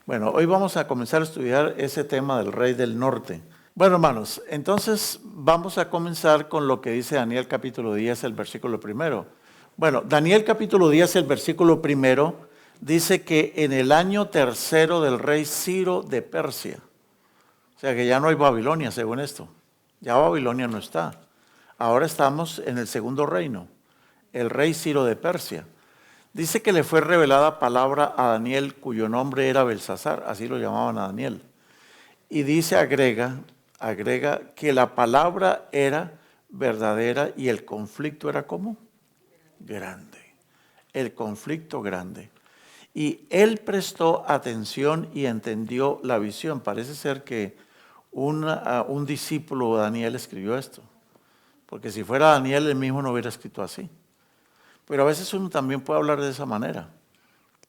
Bueno, hoy vamos a comenzar a estudiar ese tema del rey del norte. Bueno, hermanos, entonces vamos a comenzar con lo que dice Daniel capítulo 10, el versículo primero. Bueno, Daniel capítulo 10, el versículo primero, dice que en el año tercero del rey Ciro de Persia, o sea que ya no hay Babilonia según esto, ya Babilonia no está. Ahora estamos en el segundo reino, el rey Ciro de Persia. Dice que le fue revelada palabra a Daniel, cuyo nombre era Belsasar, así lo llamaban a Daniel. Y dice, agrega que la palabra era verdadera y el conflicto era ¿cómo? Grande. El conflicto grande. Y él prestó atención y entendió la visión. Parece ser que un discípulo de Daniel escribió esto. Porque si fuera Daniel, él mismo no hubiera escrito así. Pero a veces uno también puede hablar de esa manera.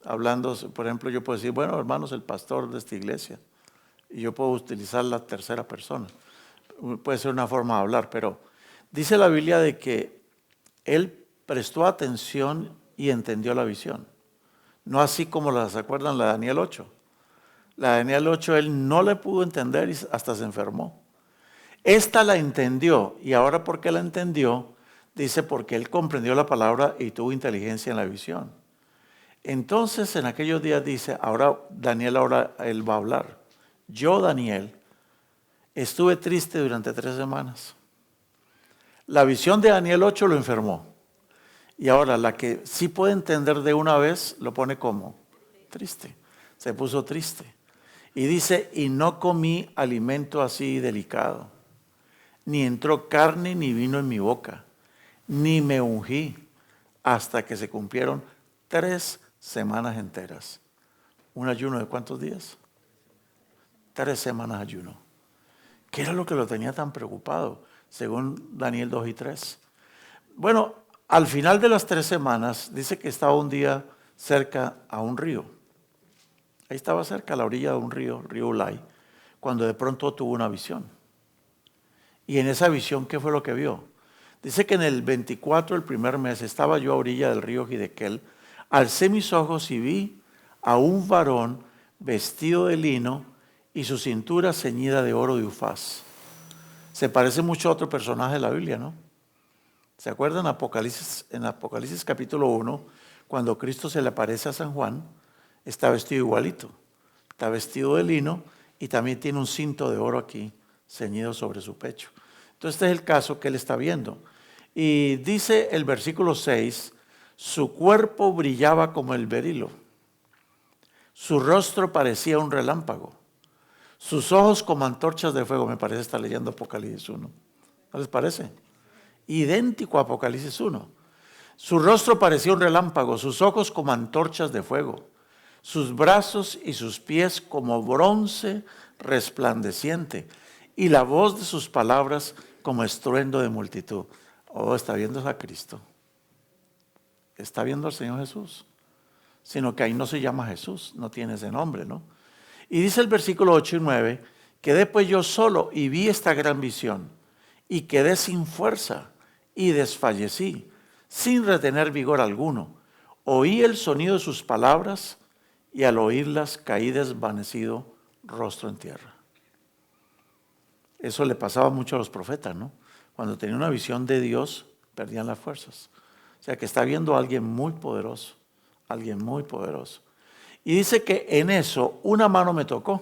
Hablando, por ejemplo, yo puedo decir, bueno, hermanos, el pastor de esta iglesia. Y yo puedo utilizar la tercera persona. Puede ser una forma de hablar, pero dice la Biblia de que él prestó atención y entendió la visión. No así como ¿se acuerdan la de Daniel 8? La de Daniel 8 él no le pudo entender y hasta se enfermó. Esta la entendió, y ahora ¿por qué la entendió? Dice porque él comprendió la palabra y tuvo inteligencia en la visión. Entonces en aquellos días dice, ahora él va a hablar. Yo, Daniel, estuve triste durante 3 semanas. La visión de Daniel 8 lo enfermó. Y ahora la que sí puede entender de una vez, lo pone como triste. Se puso triste. Y dice, y no comí alimento así delicado. Ni entró carne ni vino en mi boca. Ni me ungí hasta que se cumplieron 3 semanas enteras. ¿Un ayuno de cuántos días? 3 semanas ayuno. ¿Qué era lo que lo tenía tan preocupado? Según Daniel 2 y 3. Bueno, al final de las 3 semanas, dice que estaba un día cerca a un río. Ahí estaba cerca, a la orilla de un río, río Ulai, cuando de pronto tuvo una visión. Y en esa visión, ¿qué fue lo que vio? Dice que en el 24 del primer mes estaba yo a orilla del río Gidequel, alcé mis ojos y vi a un varón vestido de lino y su cintura ceñida de oro de Ufaz. Se parece mucho a otro personaje de la Biblia, ¿no? ¿Se acuerdan en Apocalipsis capítulo 1, cuando Cristo se le aparece a San Juan? Está vestido igualito. Está vestido de lino y también tiene un cinto de oro aquí, ceñido sobre su pecho. Entonces este es el caso que él está viendo. Y dice el versículo 6, su cuerpo brillaba como el berilo. Su rostro parecía un relámpago. Sus ojos como antorchas de fuego. Me parece estar leyendo Apocalipsis 1. ¿No les parece? Idéntico a Apocalipsis 1. Su rostro parecía un relámpago, sus ojos como antorchas de fuego, sus brazos y sus pies como bronce resplandeciente, y la voz de sus palabras como estruendo de multitud. Oh, está viendo a Cristo. Está viendo al Señor Jesús. Sino que ahí no se llama Jesús, no tiene ese nombre, ¿no? Y dice el versículo 8 y 9, quedé pues yo solo y vi esta gran visión, y quedé sin fuerza, y desfallecí, sin retener vigor alguno. Oí el sonido de sus palabras, y al oírlas caí desvanecido, rostro en tierra. Eso le pasaba mucho a los profetas, ¿no? Cuando tenían una visión de Dios, perdían las fuerzas. O sea que está viendo a alguien muy poderoso, alguien muy poderoso. Y dice que en eso una mano me tocó,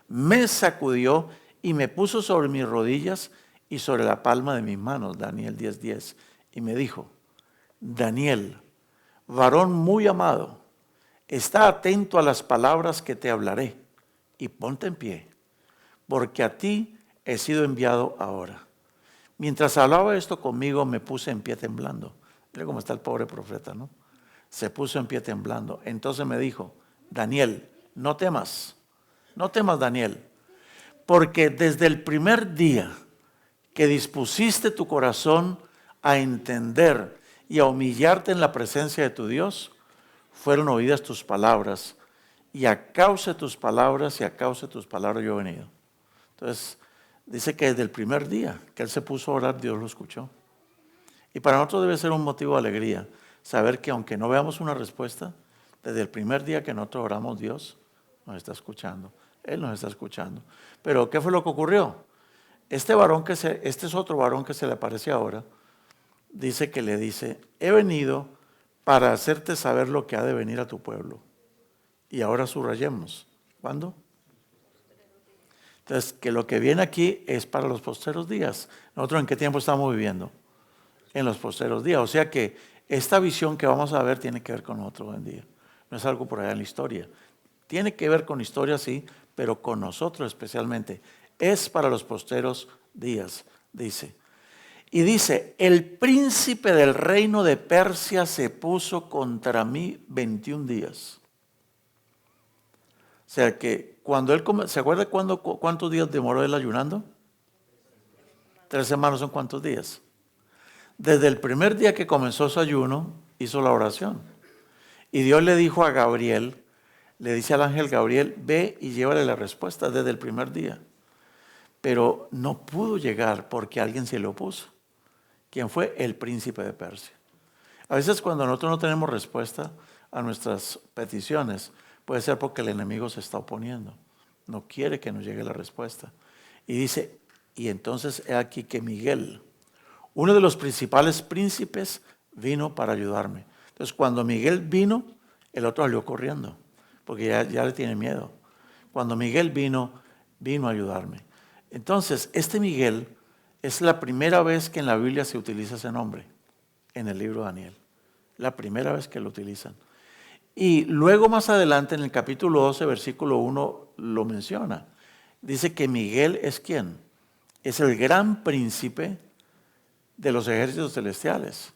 me sacudió y me puso sobre mis rodillas y sobre la palma de mis manos, Daniel 10:10, y me dijo, Daniel, varón muy amado, está atento a las palabras que te hablaré y ponte en pie, porque a ti he sido enviado ahora. Mientras hablaba esto conmigo, me puse en pie temblando. Mira cómo está el pobre profeta, ¿no? Se puso en pie temblando. Entonces me dijo, Daniel, no temas, Daniel, porque desde el primer día que dispusiste tu corazón a entender y a humillarte en la presencia de tu Dios, fueron oídas tus palabras, y a causa de tus palabras yo he venido. Entonces, dice que desde el primer día que él se puso a orar, Dios lo escuchó. Y para nosotros debe ser un motivo de alegría saber que aunque no veamos una respuesta, desde el primer día que nosotros oramos, Dios nos está escuchando. Él nos está escuchando. Pero ¿qué fue lo que ocurrió? Este es otro varón que se le aparece ahora. Dice que le dice, he venido para hacerte saber lo que ha de venir a tu pueblo. Y ahora subrayemos. ¿Cuándo? Entonces, que lo que viene aquí es para los posteros días. ¿Nosotros en qué tiempo estamos viviendo? En los posteros días. O sea que esta visión que vamos a ver tiene que ver con nosotros hoy en día. No es algo por allá en la historia. Tiene que ver con historia, sí, pero con nosotros especialmente. Es para los posteros días, dice. Y dice, el príncipe del reino de Persia se puso contra mí 21 días. O sea que cuando él, ¿se acuerda cuántos días demoró él ayunando? 3 semanas son cuántos días. Desde el primer día que comenzó su ayuno, hizo la oración. Y Dios le dijo a Gabriel, le dice al ángel Gabriel, ve y llévale la respuesta desde el primer día. Pero no pudo llegar porque alguien se le opuso. ¿Quién fue? El príncipe de Persia. A veces cuando nosotros no tenemos respuesta a nuestras peticiones, puede ser porque el enemigo se está oponiendo. No quiere que nos llegue la respuesta. Y dice, y entonces he aquí que Miguel, uno de los principales príncipes, vino para ayudarme. Entonces cuando Miguel vino, el otro salió corriendo, porque ya le tiene miedo. Cuando Miguel vino a ayudarme. Entonces, este Miguel es la primera vez que en la Biblia se utiliza ese nombre, en el libro de Daniel. La primera vez que lo utilizan. Y luego más adelante en el capítulo 12, versículo 1, lo menciona. Dice que Miguel es ¿quién? Es el gran príncipe de los ejércitos celestiales.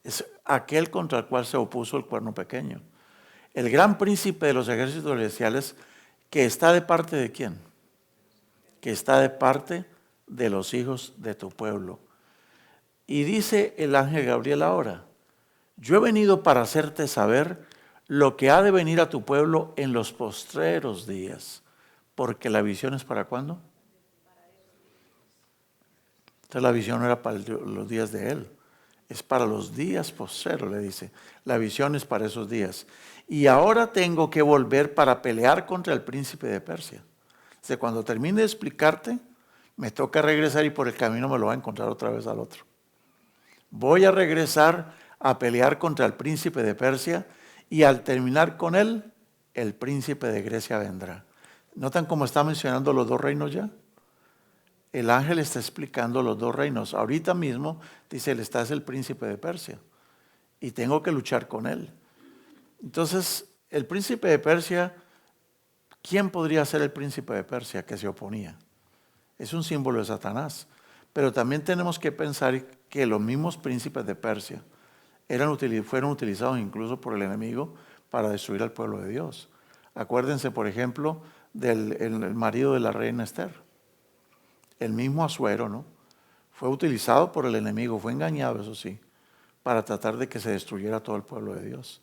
Es aquel contra el cual se opuso el cuerno pequeño. El gran príncipe de los ejércitos celestiales que está de parte de ¿quién? Que está de parte de los hijos de tu pueblo. Y dice el ángel Gabriel ahora, yo he venido para hacerte saber lo que ha de venir a tu pueblo en los postreros días. Porque la visión es ¿para cuándo? Entonces la visión no era para los días de él. Es para los días postreros, le dice. La visión es para esos días. Y ahora tengo que volver para pelear contra el príncipe de Persia. O sea, cuando termine de explicarte, me toca regresar y por el camino me lo va a encontrar otra vez al otro. Voy a regresar a pelear contra el príncipe de Persia y al terminar con él, el príncipe de Grecia vendrá. ¿Notan cómo está mencionando los dos reinos ya? El ángel está explicando los dos reinos. Ahorita mismo dice, él está es el príncipe de Persia y tengo que luchar con él. Entonces, el príncipe de Persia, ¿quién podría ser el príncipe de Persia que se oponía? Es un símbolo de Satanás. Pero también tenemos que pensar que los mismos príncipes de Persia fueron utilizados incluso por el enemigo para destruir al pueblo de Dios. Acuérdense, por ejemplo, del marido de la reina Esther. El mismo Asuero, ¿no? Fue utilizado por el enemigo, fue engañado, eso sí, para tratar de que se destruyera todo el pueblo de Dios.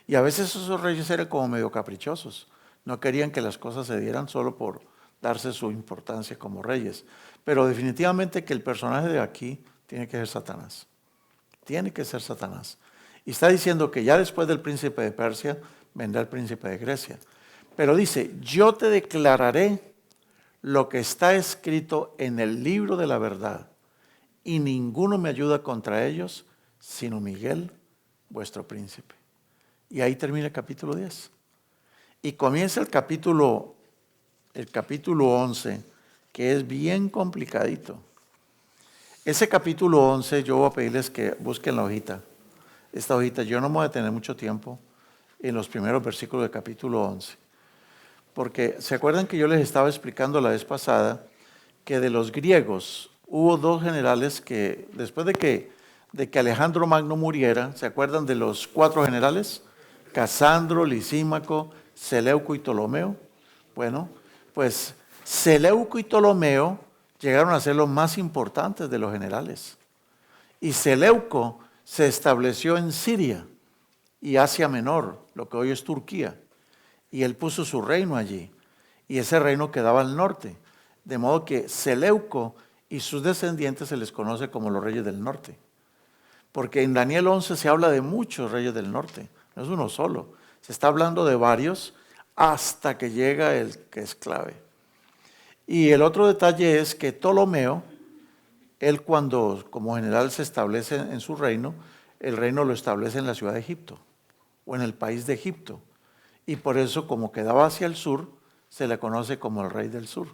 Y a veces esos reyes eran como medio caprichosos. No querían que las cosas se dieran solo por darse su importancia como reyes. Pero definitivamente que el personaje de aquí tiene que ser Satanás. Tiene que ser Satanás. Y está diciendo que ya después del príncipe de Persia vendrá el príncipe de Grecia. Pero dice, yo te declararé lo que está escrito en el libro de la verdad. Y ninguno me ayuda contra ellos, sino Miguel, vuestro príncipe. Y ahí termina el capítulo 10. Y comienza el capítulo 11, que es bien complicadito. Ese capítulo 11, yo voy a pedirles que busquen la hojita. Esta hojita, yo no me voy a tener mucho tiempo en los primeros versículos del capítulo 11. Porque, ¿se acuerdan que yo les estaba explicando la vez pasada que de los griegos hubo dos generales que, después de que Alejandro Magno muriera, ¿se acuerdan de los 4 generales? Casandro, Lisímaco, Seleuco y Ptolomeo. Bueno, pues Seleuco y Ptolomeo llegaron a ser los más importantes de los generales. Y Seleuco se estableció en Siria y Asia Menor, lo que hoy es Turquía. Y él puso su reino allí. Y ese reino quedaba al norte. De modo que Seleuco y sus descendientes se les conoce como los reyes del norte. Porque en Daniel 11 se habla de muchos reyes del norte. No es uno solo. Se está hablando de varios hasta que llega el que es clave. Y el otro detalle es que Ptolomeo, él cuando como general se establece en su reino, el reino lo establece en la ciudad de Egipto o en el país de Egipto. Y por eso, como quedaba hacia el sur, se le conoce como el rey del sur.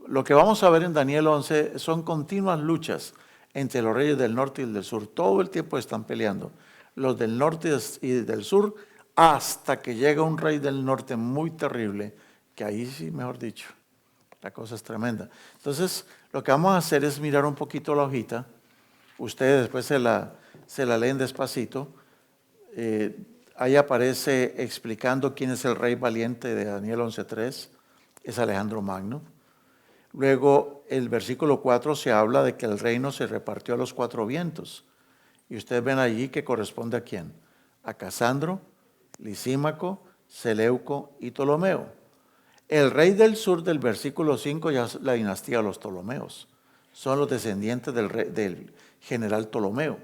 Lo que vamos a ver en Daniel 11 son continuas luchas entre los reyes del norte y del sur. Todo el tiempo están peleando los del norte y del sur, hasta que llega un rey del norte muy terrible, que ahí sí, mejor dicho, la cosa es tremenda. Entonces, lo que vamos a hacer es mirar un poquito la hojita. Ustedes después se la leen despacito. Ahí aparece explicando quién es el rey valiente de Daniel 11.3. Es Alejandro Magno. Luego, el versículo 4 se habla de que el reino se repartió a los 4 vientos. Y ustedes ven allí que corresponde a quién. A Casandro, Lisímaco, Seleuco y Ptolomeo. El rey del sur del versículo 5 ya es la dinastía de los Ptolomeos. Son los descendientes del general Ptolomeo.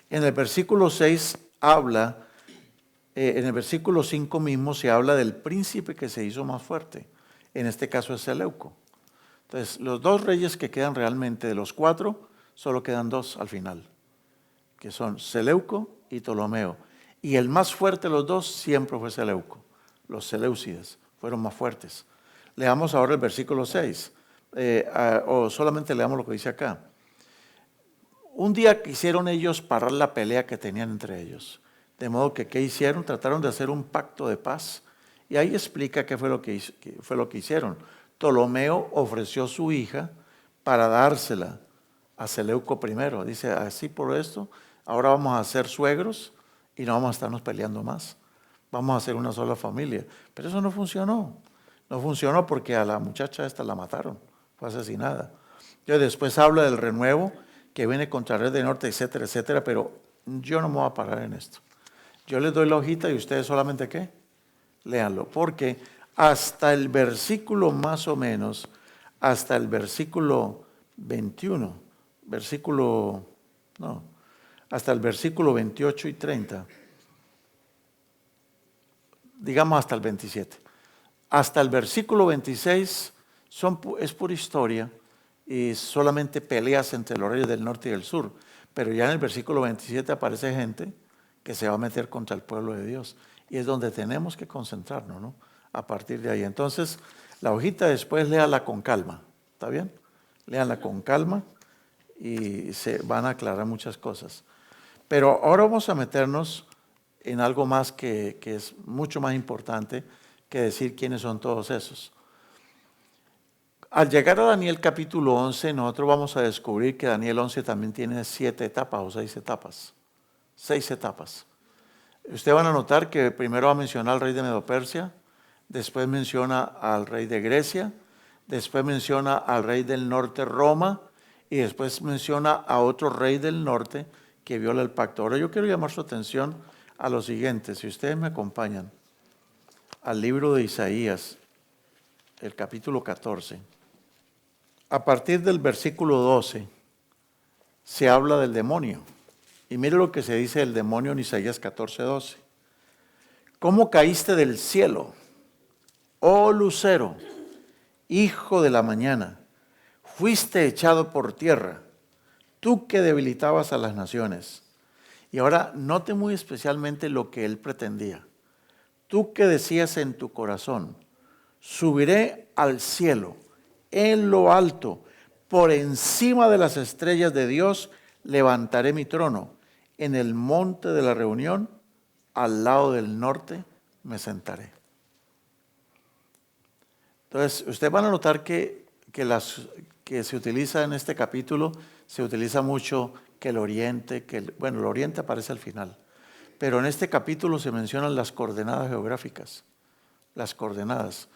En el versículo 6 habla, en el versículo 5 mismo se habla del príncipe que se hizo más fuerte. En este caso es Seleuco. Entonces, los 2 reyes que quedan realmente de los 4, solo quedan 2 al final, que son Seleuco y Ptolomeo. Y el más fuerte de los 2 siempre fue Seleuco. Los Seleucidas fueron más fuertes. Leamos ahora el versículo 6, o solamente leamos lo que dice acá. Un día quisieron ellos parar la pelea que tenían entre ellos. De modo que, ¿qué hicieron? Trataron de hacer un pacto de paz. Y ahí explica qué fue lo que hicieron. Ptolomeo ofreció su hija para dársela a Seleuco primero. Dice, así por esto, ahora vamos a ser suegros y no vamos a estarnos peleando más. Vamos a ser una sola familia. Pero eso no funcionó. No funcionó porque a la muchacha esta la mataron. Fue asesinada. Y después habla del renuevo que viene contra el rey del norte, etcétera, etcétera. Pero yo no me voy a parar en esto. Yo les doy la hojita y ustedes solamente, ¿qué? Léanlo. Porque hasta el versículo más o menos, hasta el versículo 21, hasta el versículo 28 y 30, digamos hasta el 27. Hasta el versículo 26 es pura historia y solamente peleas entre los reyes del norte y del sur. Pero ya en el versículo 27 aparece gente que se va a meter contra el pueblo de Dios. Y es donde tenemos que concentrarnos, ¿no? A partir de ahí. Entonces, la hojita después léala con calma. ¿Está bien? Léala con calma y se van a aclarar muchas cosas. Pero ahora vamos a meternos en algo más que es mucho más importante que decir quiénes son todos esos. Al llegar a Daniel capítulo 11, nosotros vamos a descubrir que Daniel 11 también tiene 7 etapas o 6 etapas. 6 etapas. Ustedes van a notar que primero va a mencionar al rey de Medo-Persia, después menciona al rey de Grecia, después menciona al rey del norte Roma y después menciona a otro rey del norte que viola el pacto. Ahora yo quiero llamar su atención a lo siguiente, si ustedes me acompañan al libro de Isaías, el capítulo 14. A partir del versículo 12 se habla del demonio. Y mire lo que se dice del demonio en Isaías 14:12. ¿Cómo caíste del cielo, oh lucero, hijo de la mañana? Fuiste echado por tierra, tú que debilitabas a las naciones. Y ahora note muy especialmente lo que él pretendía. Tú que decías en tu corazón, subiré al cielo, en lo alto, por encima de las estrellas de Dios, levantaré mi trono. En el monte de la reunión, al lado del norte, me sentaré. Entonces, ustedes van a notar que se utiliza en este capítulo, se utiliza mucho que el oriente, el oriente aparece al final. Pero en este capítulo se mencionan las coordenadas geográficas, las coordenadas.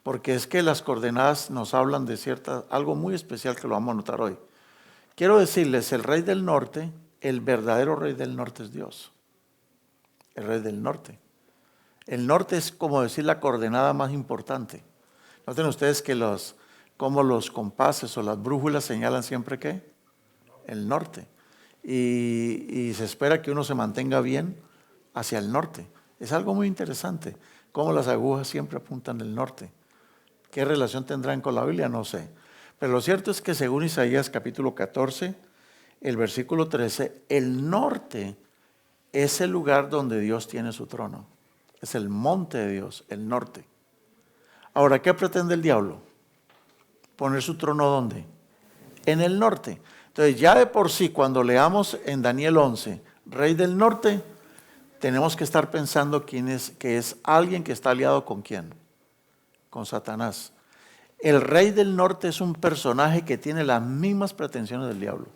Porque es que las coordenadas nos hablan de algo muy especial que lo vamos a notar hoy. Quiero decirles, el rey del norte, el verdadero rey del norte es Dios. El rey del norte. El norte es como decir la coordenada más importante. Noten ustedes que como los compases o las brújulas señalan siempre ¿qué? El norte. Y se espera que uno se mantenga bien hacia el norte. Es algo muy interesante. cómo las agujas siempre apuntan del norte. ¿Qué relación tendrán con la Biblia? No sé. Pero lo cierto es que según Isaías capítulo 14, el versículo 13, el norte es el lugar donde Dios tiene su trono. Es el monte de Dios, el norte. Ahora, ¿qué pretende el diablo? ¿Poner su trono dónde? En el norte. Entonces, ya de por sí, cuando leamos en Daniel 11, Rey del Norte, tenemos que estar pensando que es alguien que está aliado con quién, con Satanás. El Rey del Norte es un personaje que tiene las mismas pretensiones del diablo.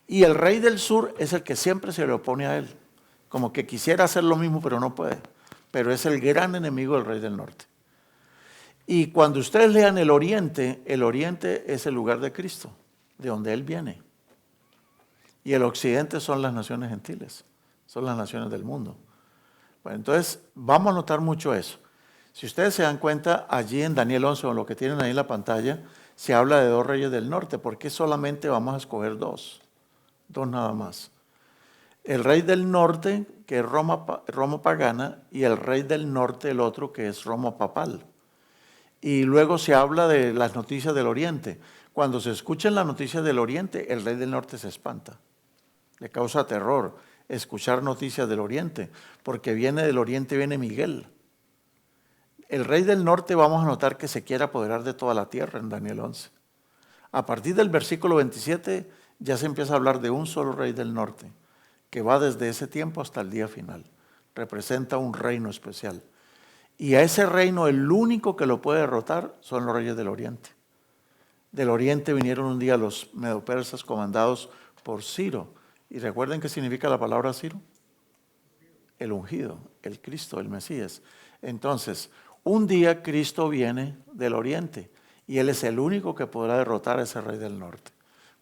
Y el Rey del Sur es el que siempre se le opone a él, como que quisiera hacer lo mismo pero no puede. Pero es el gran enemigo del Rey del Norte. Y cuando ustedes lean el Oriente es el lugar de Cristo, de donde Él viene. Y el Occidente son las naciones gentiles, son las naciones del mundo. Bueno, entonces vamos a notar mucho eso. Si ustedes se dan cuenta, allí en Daniel 11, o lo que tienen ahí en la pantalla, se habla de 2 reyes del norte. ¿Por qué solamente vamos a escoger 2? 2 nada más. El rey del norte, que es Roma pagana, y el rey del norte, el otro, que es Roma papal. Y luego se habla de las noticias del oriente. Cuando se escuchan las noticias del oriente, el rey del norte se espanta. Le causa terror escuchar noticias del oriente, porque del oriente viene Miguel. El rey del norte vamos a notar que se quiere apoderar de toda la tierra en Daniel 11. A partir del versículo 27 ya se empieza a hablar de un solo rey del norte, que va desde ese tiempo hasta el día final. Representa un reino especial. Y a ese reino el único que lo puede derrotar son los reyes del oriente. Del oriente vinieron un día los medopersas comandados por Ciro. ¿Y recuerden qué significa la palabra Ciro? El ungido, el Cristo, el Mesías. Entonces, un día Cristo viene del oriente y Él es el único que podrá derrotar a ese rey del norte.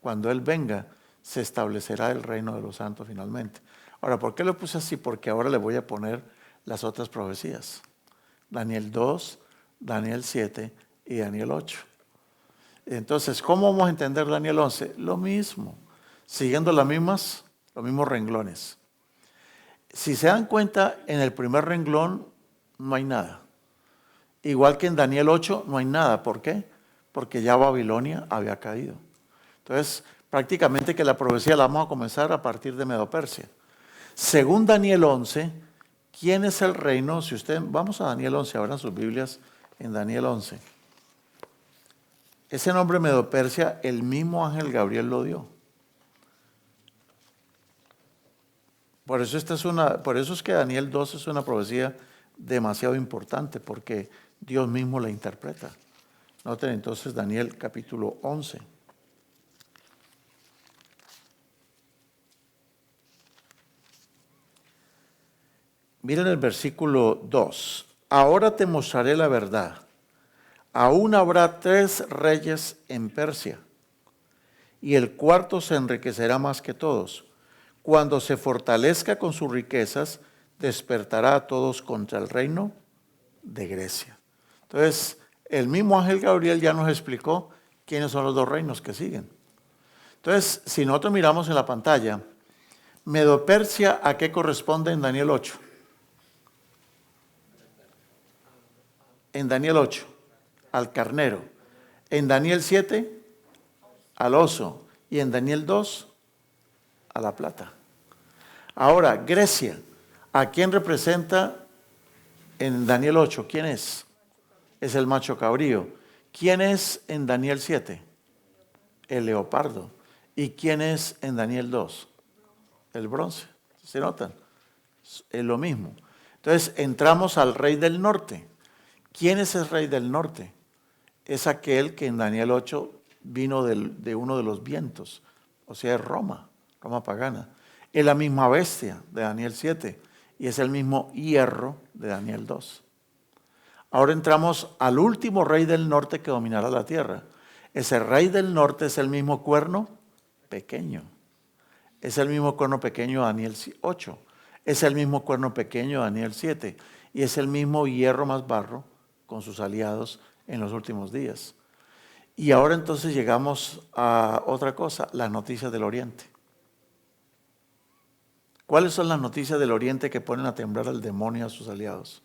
Cuando Él venga, se establecerá el reino de los santos finalmente. Ahora, ¿por qué lo puse así? Porque ahora le voy a poner las otras profecías. Daniel 2, Daniel 7 y Daniel 8. Entonces, ¿cómo vamos a entender Daniel 11? Lo mismo, siguiendo los mismos renglones. Si se dan cuenta, en el primer renglón no hay nada. Igual que en Daniel 8 no hay nada. ¿Por qué? Porque ya Babilonia había caído. Entonces, prácticamente que la profecía la vamos a comenzar a partir de Medo-Persia. Según Daniel 11, ¿quién es el reino? Vamos a Daniel 11, abran sus Biblias en Daniel 11. Ese nombre Medo-Persia, el mismo ángel Gabriel lo dio. Por eso es que Daniel 2 es una profecía demasiado importante, porque Dios mismo la interpreta. Noten entonces Daniel capítulo 11. Miren el versículo 2. Ahora te mostraré la verdad. Aún habrá 3 reyes en Persia, y el cuarto se enriquecerá más que todos. Cuando se fortalezca con sus riquezas, despertará a todos contra el reino de Grecia. Entonces, el mismo ángel Gabriel ya nos explicó quiénes son los 2 reinos que siguen. Entonces, si nosotros miramos en la pantalla, Medo-Persia, ¿a qué corresponde en Daniel 8? En Daniel 8, al carnero. En Daniel 7, al oso. Y en Daniel 2, a la plata. Ahora, Grecia, ¿a quién representa en Daniel 8? ¿Quién es? Es el macho cabrío. ¿Quién es en Daniel 7? El leopardo. ¿Y quién es en Daniel 2? El bronce. ¿Se notan? Es lo mismo. Entonces, entramos al rey del norte. ¿Quién es el rey del norte? Es aquel que en Daniel 8 vino de uno de los vientos, o sea, es Roma pagana. Es la misma bestia de Daniel 7 y es el mismo hierro de Daniel 2. Ahora entramos al último rey del norte que dominará la tierra. Ese rey del norte es el mismo cuerno pequeño. Es el mismo cuerno pequeño de Daniel 8. Es el mismo cuerno pequeño de Daniel 7. Y es el mismo hierro más barro con sus aliados en los últimos días. Y ahora entonces llegamos a otra cosa, las noticias del oriente. ¿Cuáles son las noticias del oriente que ponen a temblar al demonio y a sus aliados?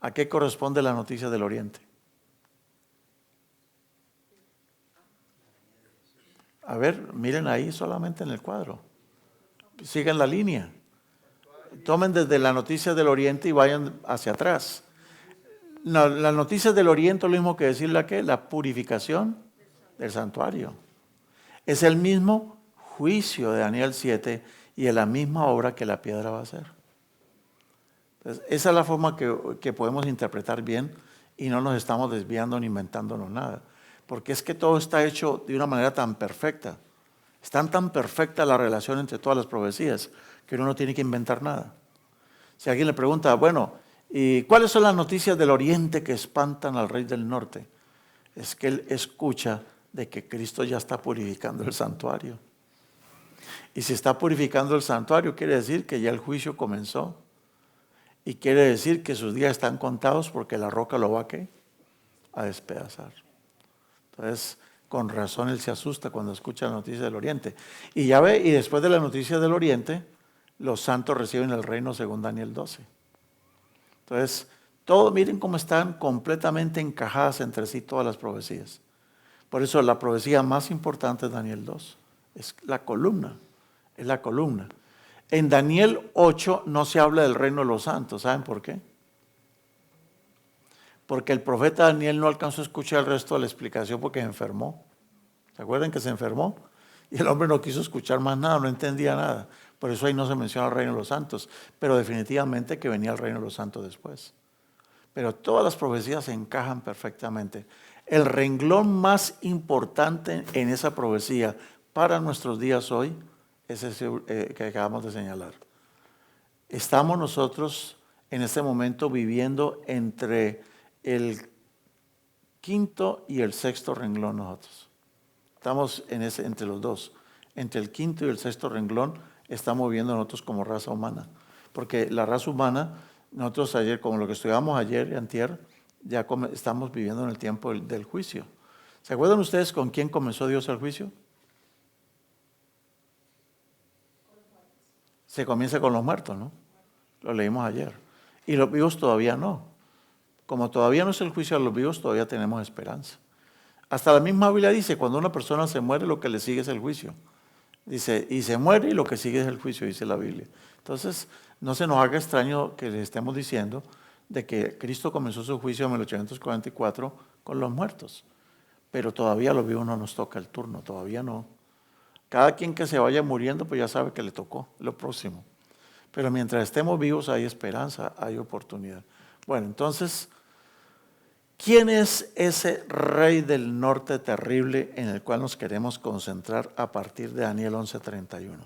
¿A qué corresponde la noticia del oriente? A ver, miren ahí solamente en el cuadro. Sigan la línea. Tomen desde la noticia del oriente y vayan hacia atrás. La noticia del oriente es lo mismo que decir la purificación del santuario. Es el mismo juicio de Daniel 7 y es la misma obra que la piedra va a hacer. Entonces, esa es la forma que podemos interpretar bien y no nos estamos desviando ni inventándonos nada. Porque es que todo está hecho de una manera tan perfecta. Están tan perfecta la relación entre todas las profecías que uno no tiene que inventar nada. Si alguien le pregunta, bueno, ¿y cuáles son las noticias del oriente que espantan al rey del norte? Es que él escucha de que Cristo ya está purificando el santuario. Y si está purificando el santuario, quiere decir que ya el juicio comenzó. Y quiere decir que sus días están contados porque la roca lo va a despedazar. Entonces, con razón él se asusta cuando escucha la noticia del oriente. Y ya ve, y después de la noticia del oriente, los santos reciben el reino según Daniel 12. Entonces, miren cómo están completamente encajadas entre sí todas las profecías. Por eso la profecía más importante es Daniel 2. Es la columna. Es la columna. En Daniel 8 no se habla del reino de los santos. ¿Saben por qué? Porque el profeta Daniel no alcanzó a escuchar el resto de la explicación porque se enfermó. ¿Se acuerdan que se enfermó? Y el hombre no quiso escuchar más nada, no entendía nada. Por eso ahí no se menciona el reino de los santos. Pero definitivamente que venía el reino de los santos después. Pero todas las profecías se encajan perfectamente. El renglón más importante en esa profecía para nuestros días hoy es ese que acabamos de señalar. Estamos nosotros en este momento viviendo entre el quinto y el sexto renglón nosotros. Estamos entre los dos. Entre el quinto y el sexto renglón estamos viviendo nosotros como raza humana. Porque la raza humana, nosotros ayer, como lo que estudiamos ayer y antier, ya estamos viviendo en el tiempo del juicio. ¿Se acuerdan ustedes con quién comenzó Dios el juicio? Se comienza con los muertos, ¿no? Lo leímos ayer. Y los vivos todavía no. Como todavía no es el juicio a los vivos, todavía tenemos esperanza. Hasta la misma Biblia dice, cuando una persona se muere, lo que le sigue es el juicio. Dice, y se muere y lo que sigue es el juicio, dice la Biblia. Entonces, no se nos haga extraño que le estemos diciendo de que Cristo comenzó su juicio en 1844 con los muertos. Pero todavía a los vivos no nos toca el turno, todavía no. Cada quien que se vaya muriendo, pues ya sabe que le tocó lo próximo. Pero mientras estemos vivos hay esperanza, hay oportunidad. Bueno, entonces, ¿quién es ese rey del norte terrible en el cual nos queremos concentrar a partir de Daniel 11:31?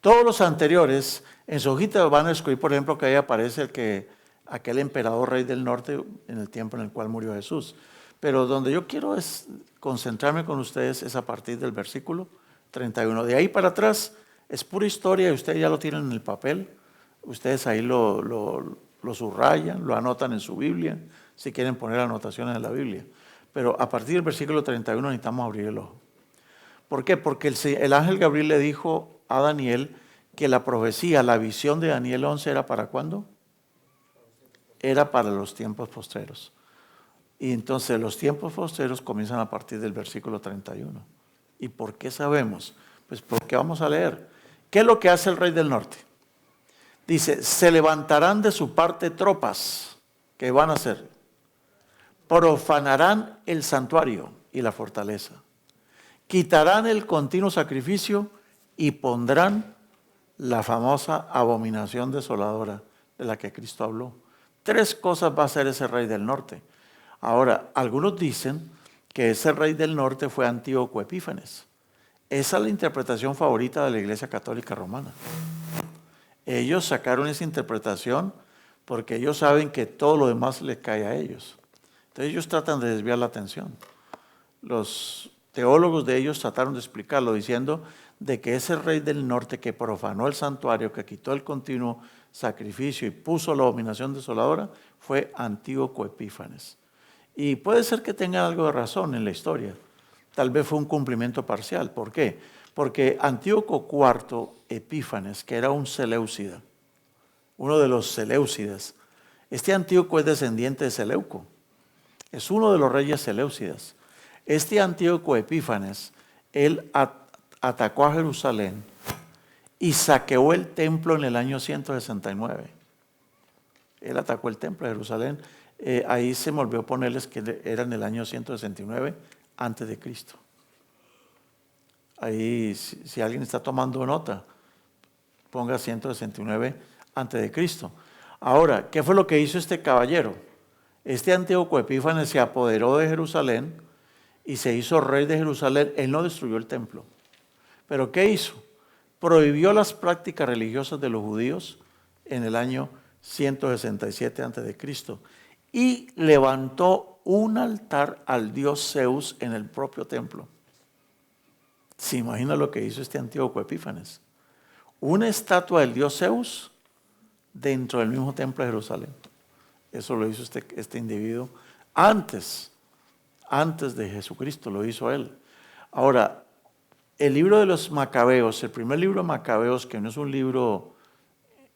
Todos los anteriores, en su hojita van a escribir, por ejemplo, que ahí aparece aquel emperador rey del norte en el tiempo en el cual murió Jesús. Pero donde yo quiero es concentrarme con ustedes es a partir del versículo 31. De ahí para atrás es pura historia y ustedes ya lo tienen en el papel. Ustedes ahí lo subrayan, lo anotan en su Biblia, si quieren poner anotaciones en la Biblia. Pero a partir del versículo 31 necesitamos abrir el ojo. ¿Por qué? Porque el ángel Gabriel le dijo a Daniel que la profecía, la visión de Daniel 11 ¿era para cuándo? Era para los tiempos postreros. Y entonces los tiempos postreros comienzan a partir del versículo 31. ¿Y por qué sabemos? Pues porque vamos a leer. ¿Qué es lo que hace el rey del norte? Dice, se levantarán de su parte tropas. ¿Qué van a hacer? Profanarán el santuario y la fortaleza. Quitarán el continuo sacrificio y pondrán la famosa abominación desoladora de la que Cristo habló. 3 cosas va a hacer ese rey del norte. Ahora, algunos dicen que ese rey del norte fue Antíoco Epífanes. Esa es la interpretación favorita de la Iglesia Católica Romana. Ellos sacaron esa interpretación porque ellos saben que todo lo demás les cae a ellos. Entonces ellos tratan de desviar la atención. Los teólogos de ellos trataron de explicarlo diciendo de que ese rey del norte que profanó el santuario, que quitó el continuo sacrificio y puso la abominación desoladora, fue Antíoco Epífanes. Y puede ser que tenga algo de razón en la historia. Tal vez fue un cumplimiento parcial. ¿Por qué? Porque Antíoco IV Epífanes, que era un seleucida, uno de los seleucidas, este Antíoco es descendiente de Seleuco, es uno de los reyes seleucidas. Este Antíoco Epífanes, él atacó a Jerusalén y saqueó el templo en el año 169. Él atacó el templo de Jerusalén. Ahí se me olvidó ponerles que era en el año 169 antes de Cristo. Ahí, si alguien está tomando nota, ponga 169 antes de Cristo. Ahora, ¿qué fue lo que hizo este caballero? Este Antíoco Epífanes se apoderó de Jerusalén y se hizo rey de Jerusalén. Él no destruyó el templo. ¿Pero qué hizo? Prohibió las prácticas religiosas de los judíos en el año 167 a.C. y levantó un altar al dios Zeus en el propio templo. ¿Se imagina lo que hizo este Antíoco Epífanes? Una estatua del dios Zeus dentro del mismo templo de Jerusalén. Eso lo hizo este individuo antes de Jesucristo, lo hizo él. Ahora, el libro de los Macabeos, el primer libro de Macabeos, que no es un libro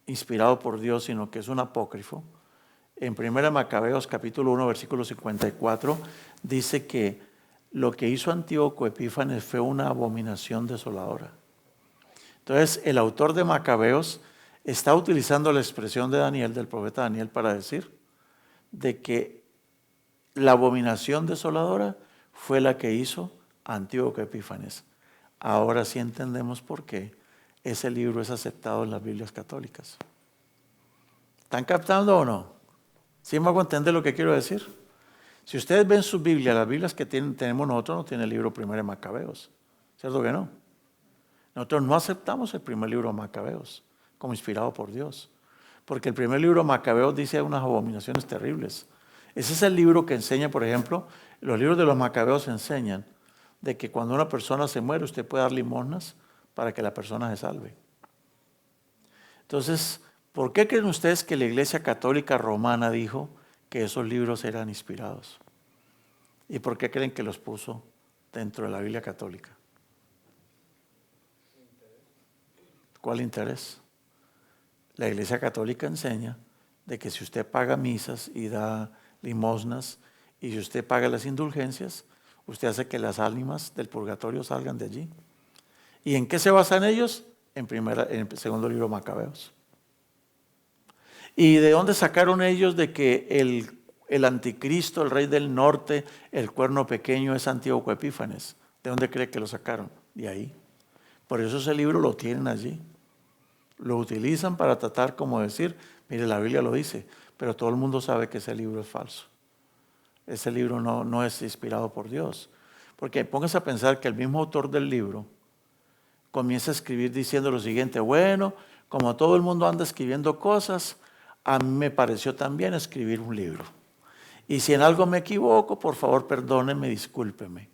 inspirado por Dios, sino que es un apócrifo, en 1 Macabeos capítulo 1, versículo 54, dice que lo que hizo Antíoco Epífanes fue una abominación desoladora. Entonces, el autor de Macabeos está utilizando la expresión de Daniel, del profeta Daniel, para decir de que la abominación desoladora fue la que hizo Antíoco Epífanes. Ahora sí entendemos por qué ese libro es aceptado en las Biblias católicas. ¿Están captando o no? ¿Sí me hago entender lo que quiero decir? Si ustedes ven sus Biblias, las Biblias que tenemos nosotros no tiene el libro primero de Macabeos. ¿Cierto que no? Nosotros no aceptamos el primer libro de Macabeos como inspirado por Dios. Porque el primer libro de Macabeos dice unas abominaciones terribles. Ese es el libro que enseña, por ejemplo, los libros de los Macabeos enseñan de que cuando una persona se muere, usted puede dar limosnas para que la persona se salve. Entonces, ¿por qué creen ustedes que la Iglesia Católica Romana dijo que esos libros eran inspirados? ¿Y por qué creen que los puso dentro de la Biblia católica? ¿Cuál interés? La Iglesia Católica enseña de que si usted paga misas y da limosnas y si usted paga las indulgencias, usted hace que las ánimas del purgatorio salgan de allí. ¿Y en qué se basan ellos? En el segundo libro de Macabeos. ¿Y de dónde sacaron ellos de que el anticristo, el rey del norte, el cuerno pequeño es Antíoco Epífanes? ¿De dónde cree que lo sacaron? De ahí. Por eso ese libro lo tienen allí. Lo utilizan para tratar como decir, mire, la Biblia lo dice, pero todo el mundo sabe que ese libro es falso. Ese libro no es inspirado por Dios. Porque póngase a pensar que el mismo autor del libro comienza a escribir diciendo lo siguiente: bueno, como todo el mundo anda escribiendo cosas, a mí me pareció también escribir un libro. Y si en algo me equivoco, por favor, perdónenme, discúlpeme.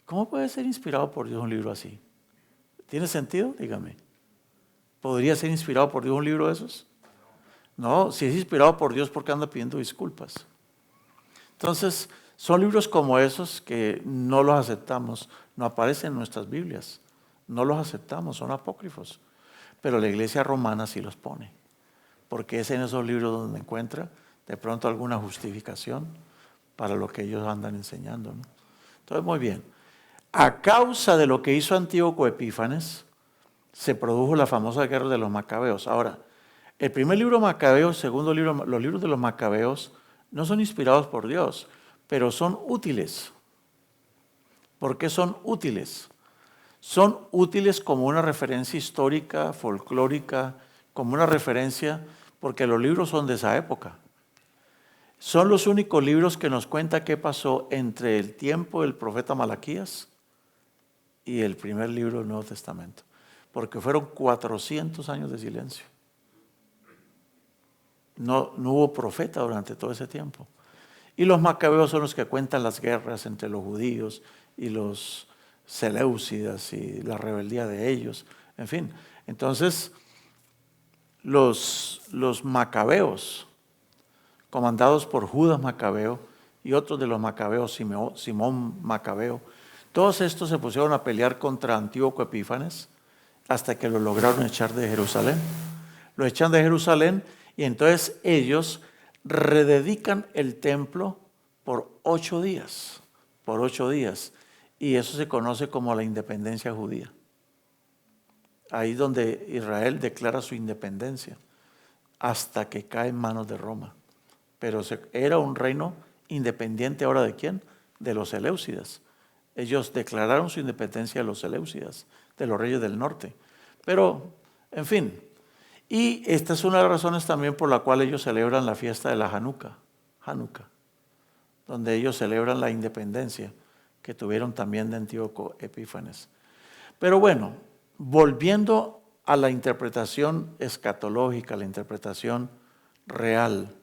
¿Cómo puede ser inspirado por Dios un libro así? ¿Tiene sentido? Dígame. ¿Podría ser inspirado por Dios un libro de esos? No, si es inspirado por Dios, ¿por qué anda pidiendo disculpas? Entonces, son libros como esos que no los aceptamos, no aparecen en nuestras Biblias, no los aceptamos, son apócrifos. Pero la Iglesia romana sí los pone, porque es en esos libros donde encuentra de pronto alguna justificación para lo que ellos andan enseñando, ¿no? Entonces, muy bien. A causa de lo que hizo Antíoco Epífanes, se produjo la famosa guerra de los Macabeos. Ahora, el primer libro Macabeo, el segundo libro, los libros de los Macabeos no son inspirados por Dios, pero son útiles. ¿Por qué son útiles? Son útiles como una referencia histórica, folclórica, como una referencia, porque los libros son de esa época. Son los únicos libros que nos cuentan qué pasó entre el tiempo del profeta Malaquías y el primer libro del Nuevo Testamento, porque fueron 400 años de silencio. No hubo profeta durante todo ese tiempo. Y los macabeos son los que cuentan las guerras entre los judíos y los seleucidas y la rebeldía de ellos. En fin, entonces los macabeos, comandados por Judas Macabeo y otros de los macabeos, Simón Macabeo, Todos estos se pusieron a pelear contra Antíoco Epífanes hasta que lo lograron echar de Jerusalén. Lo echan de Jerusalén y entonces ellos rededican el templo por 8 días. Por 8 días. Y eso se conoce como la independencia judía. Ahí es donde Israel declara su independencia hasta que cae en manos de Roma. Pero era un reino independiente ahora ¿de quién? De los Seleucidas. Ellos declararon su independencia de los Seleucidas, de los reyes del norte. Pero, en fin, y esta es una de las razones también por la cual ellos celebran la fiesta de la Hanukkah, donde ellos celebran la independencia que tuvieron también de Antíoco Epífanes. Pero bueno, volviendo a la interpretación escatológica, la interpretación real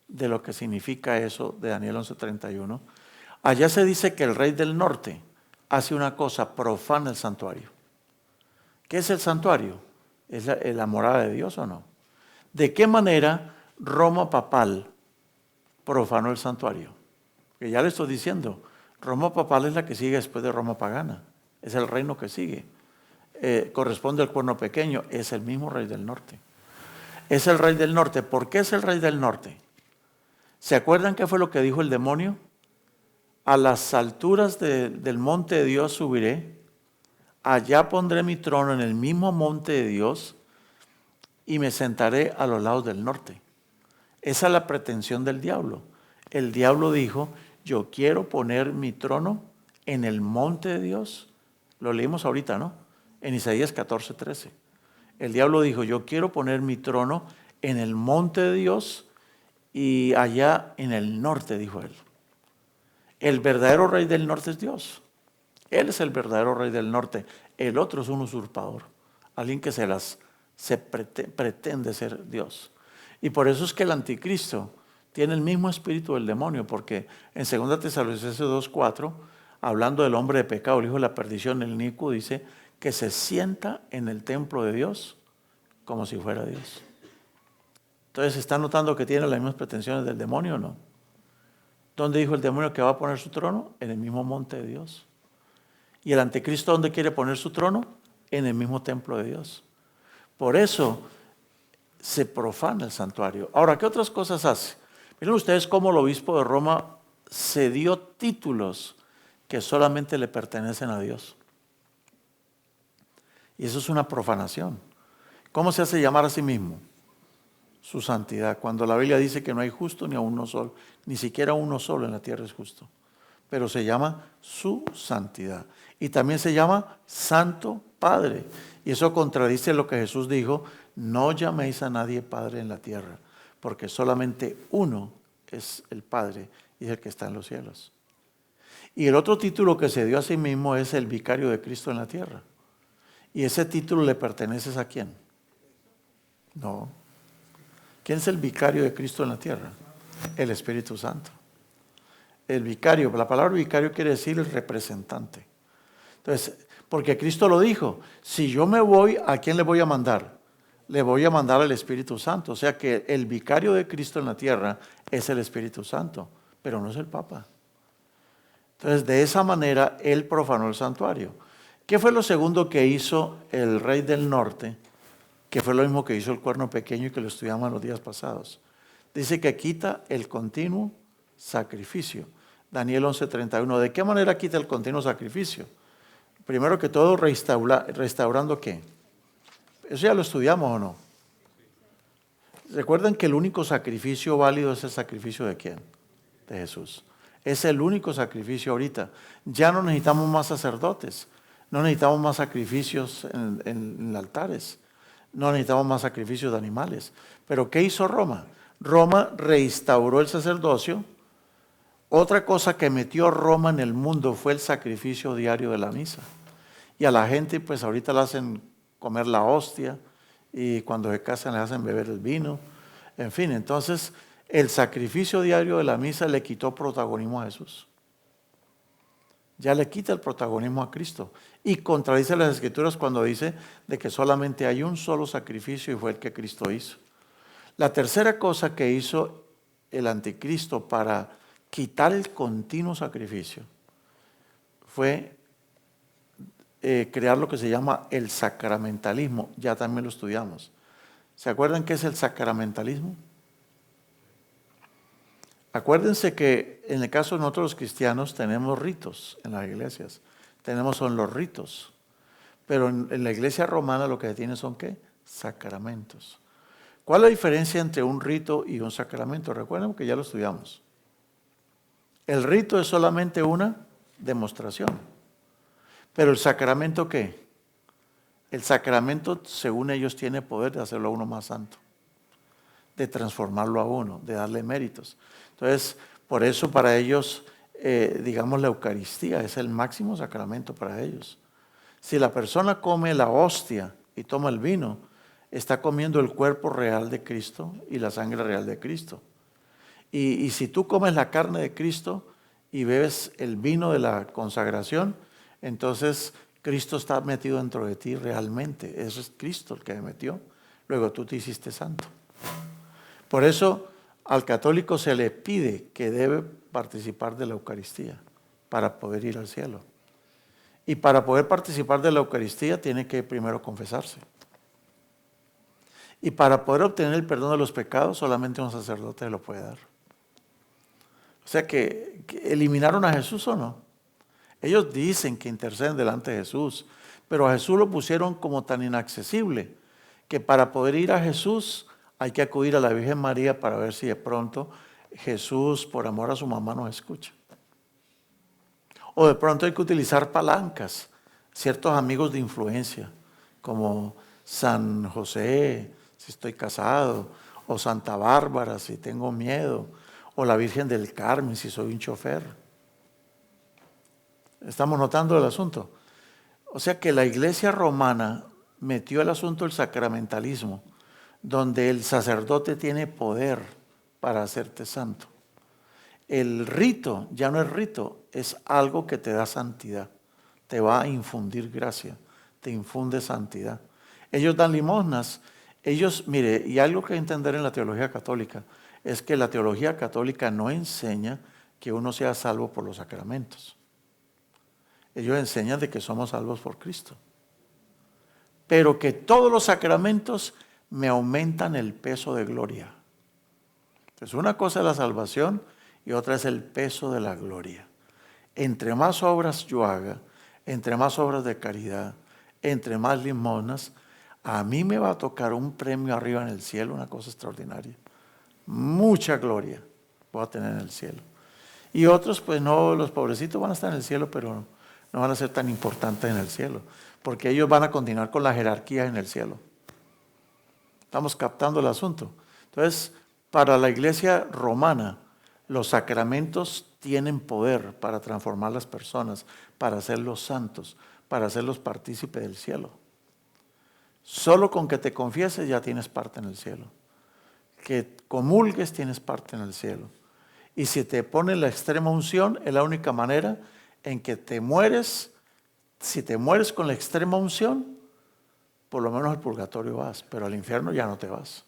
de lo que significa eso de Daniel 11:31, allá se dice que el rey del norte hace una cosa, profana el santuario. ¿Qué es el santuario? ¿Es la morada de Dios o no? ¿De qué manera Roma papal profanó el santuario? Que ya le estoy diciendo, Roma papal es la que sigue después de Roma pagana. Es el reino que sigue. Corresponde al cuerno pequeño, es el mismo rey del norte. Es el rey del norte. ¿Por qué es el rey del norte? ¿Se acuerdan qué fue lo que dijo el demonio? A las alturas del monte de Dios subiré, allá pondré mi trono en el mismo monte de Dios y me sentaré a los lados del norte. Esa es la pretensión del diablo. El diablo dijo, yo quiero poner mi trono en el monte de Dios. Lo leímos ahorita, ¿no? En Isaías 14:13. El diablo dijo, yo quiero poner mi trono en el monte de Dios y allá en el norte, dijo él. El verdadero rey del norte es Dios. Él es el verdadero rey del norte. El otro es un usurpador. Alguien que pretende ser Dios. Y por eso es que el anticristo tiene el mismo espíritu del demonio, porque en 2 Tesalonicenses 2:4, hablando del hombre de pecado, el hijo de la perdición, el inicuo, dice que se sienta en el templo de Dios como si fuera Dios. Entonces, ¿está notando que tiene las mismas pretensiones del demonio o no? ¿Dónde dijo el demonio que va a poner su trono? En el mismo monte de Dios. ¿Y el anticristo dónde quiere poner su trono? En el mismo templo de Dios. Por eso se profana el santuario. Ahora, ¿qué otras cosas hace? Miren ustedes cómo el obispo de Roma se dio títulos que solamente le pertenecen a Dios. Y eso es una profanación. ¿Cómo se hace llamar a sí mismo? Su santidad. Cuando la Biblia dice que no hay justo ni a uno solo, ni siquiera uno solo en la tierra es justo. Pero se llama su santidad. Y también se llama Santo Padre. Y eso contradice lo que Jesús dijo, no llaméis a nadie Padre en la tierra, porque solamente uno es el Padre y es el que está en los cielos. Y el otro título que se dio a sí mismo es el vicario de Cristo en la tierra. ¿Y ese título le pertenece a quién? No. ¿Quién es el vicario de Cristo en la tierra? El Espíritu Santo. El vicario, la palabra vicario quiere decir el representante. Entonces, porque Cristo lo dijo, si yo me voy, ¿a quién le voy a mandar? Le voy a mandar al Espíritu Santo. O sea que el vicario de Cristo en la tierra es el Espíritu Santo, pero no es el Papa. Entonces, de esa manera, él profanó el santuario. ¿Qué fue lo segundo que hizo el rey del norte? Que fue lo mismo que hizo el cuerno pequeño y que lo estudiamos en los días pasados. Dice que quita el continuo sacrificio. Daniel 11:31. ¿De qué manera quita el continuo sacrificio? Primero que todo, restaurando ¿qué? Eso ya lo estudiamos o no. Recuerden que el único sacrificio válido es el sacrificio de ¿quién? De Jesús. Es el único sacrificio ahorita. Ya no necesitamos más sacerdotes. No necesitamos más sacrificios en altares. No necesitamos más sacrificios de animales. Pero ¿qué hizo Roma? Roma reinstauró el sacerdocio. Otra cosa que metió Roma en el mundo fue el sacrificio diario de la misa. Y a la gente pues ahorita le hacen comer la hostia y cuando se casan le hacen beber el vino. En fin, entonces el sacrificio diario de la misa le quitó protagonismo a Jesús. Ya le quita el protagonismo a Cristo. Y contradice las Escrituras cuando dice de que solamente hay un solo sacrificio y fue el que Cristo hizo. La tercera cosa que hizo el anticristo para quitar el continuo sacrificio fue crear lo que se llama el sacramentalismo. Ya también lo estudiamos. ¿Se acuerdan qué es el sacramentalismo? Acuérdense que en el caso de nosotros los cristianos tenemos ritos en las iglesias. Son los ritos. Pero en la iglesia romana lo que tiene son ¿qué? Sacramentos. ¿Cuál es la diferencia entre un rito y un sacramento? Recuerden que ya lo estudiamos. El rito es solamente una demostración. Pero el sacramento ¿qué? El sacramento, según ellos, tiene poder de hacerlo a uno más santo, de transformarlo a uno, de darle méritos. Entonces, por eso para ellos, digamos, la Eucaristía es el máximo sacramento para ellos. Si la persona come la hostia y toma el vino, está comiendo el cuerpo real de Cristo y la sangre real de Cristo. Y si tú comes la carne de Cristo y bebes el vino de la consagración, entonces Cristo está metido dentro de ti realmente. Eso es Cristo el que me metió. Luego tú te hiciste santo. Por eso al católico se le pide que debe participar de la Eucaristía para poder ir al cielo. Y para poder participar de la Eucaristía tiene que primero confesarse. Y para poder obtener el perdón de los pecados solamente un sacerdote lo puede dar. O sea que eliminaron a Jesús o no. Ellos dicen que interceden delante de Jesús, pero a Jesús lo pusieron como tan inaccesible que para poder ir a Jesús hay que acudir a la Virgen María para ver si de pronto Jesús, por amor a su mamá, nos escucha. O de pronto hay que utilizar palancas, ciertos amigos de influencia, como San José, si estoy casado, o Santa Bárbara, si tengo miedo, o la Virgen del Carmen, si soy un chofer. ¿Estamos notando el asunto? O sea que la iglesia romana metió el asunto del sacramentalismo, donde el sacerdote tiene poder para hacerte santo. El rito ya no es rito, es algo que te da santidad, te va a infundir gracia, te infunde santidad. Ellos dan limosnas, mire, y algo que entender en la teología católica es que la teología católica no enseña que uno sea salvo por los sacramentos. Ellos enseñan de que somos salvos por Cristo, pero que todos los sacramentos me aumentan el peso de gloria. Entonces una cosa es la salvación y otra es el peso de la gloria. Entre más obras yo haga, entre más obras de caridad, entre más limosnas, a mí me va a tocar un premio arriba en el cielo, una cosa extraordinaria. Mucha gloria voy a tener en el cielo. Y otros, pues no, los pobrecitos van a estar en el cielo, pero no van a ser tan importantes en el cielo, porque ellos van a continuar con la jerarquía en el cielo. Estamos captando el asunto. Entonces, para la iglesia romana, los sacramentos tienen poder para transformar las personas, para hacerlos santos, para hacerlos partícipes del cielo. Solo con que te confieses ya tienes parte en el cielo. Que comulgues tienes parte en el cielo. Y si te ponen la extrema unción, es la única manera en que te mueres. Si te mueres con la extrema unción, por lo menos al purgatorio vas, pero al infierno ya no te vas.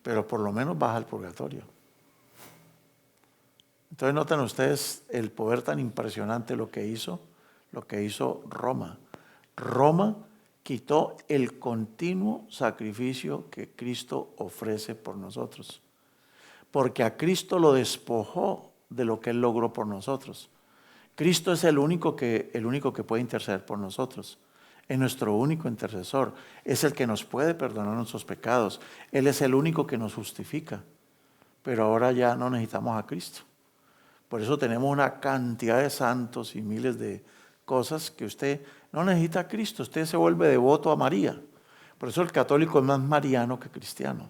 Pero por lo menos vas al purgatorio. Entonces notan ustedes el poder tan impresionante lo que hizo Roma. Roma quitó el continuo sacrificio que Cristo ofrece por nosotros. Porque a Cristo lo despojó de lo que Él logró por nosotros. Cristo es el único que puede interceder por nosotros. Es nuestro único intercesor. Es el que nos puede perdonar nuestros pecados. Él es el único que nos justifica. Pero ahora ya no necesitamos a Cristo. Por eso tenemos una cantidad de santos y miles de cosas que usted no necesita a Cristo. Usted se vuelve devoto a María. Por eso el católico es más mariano que cristiano.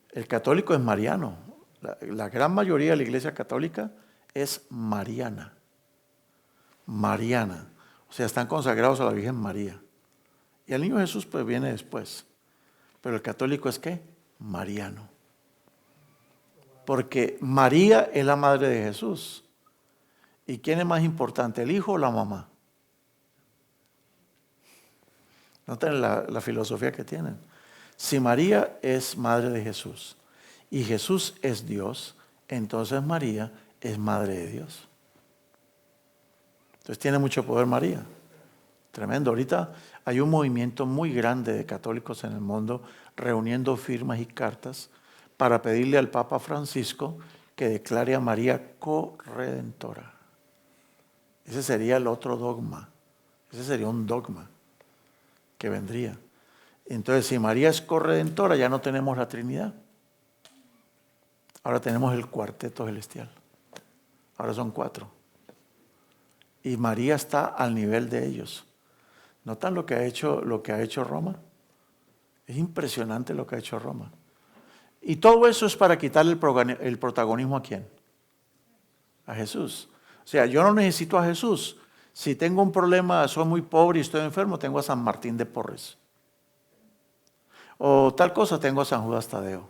El católico es mariano. La gran mayoría de la iglesia católica es mariana. Mariana. O sea, están consagrados a la Virgen María. Y el niño Jesús pues viene después. Pero el católico es ¿qué? Mariano. Porque María es la madre de Jesús. ¿Y quién es más importante, el hijo o la mamá? Noten la filosofía que tienen. Si María es madre de Jesús y Jesús es Dios, entonces María es madre de Dios. Entonces tiene mucho poder María. Tremendo. Ahorita hay un movimiento muy grande de católicos en el mundo reuniendo firmas y cartas para pedirle al Papa Francisco que declare a María corredentora. Ese sería el otro dogma. Ese sería un dogma que vendría. Entonces, si María es corredentora, ya no tenemos la Trinidad. Ahora tenemos el cuarteto celestial. Ahora son 4. Y María está al nivel de ellos. ¿Notan lo que ha hecho Roma? Es impresionante lo que ha hecho Roma. Y todo eso es para quitarle el protagonismo ¿a quién? A Jesús. O sea, yo no necesito a Jesús. Si tengo un problema, soy muy pobre y estoy enfermo, tengo a San Martín de Porres. O tal cosa, tengo a San Judas Tadeo.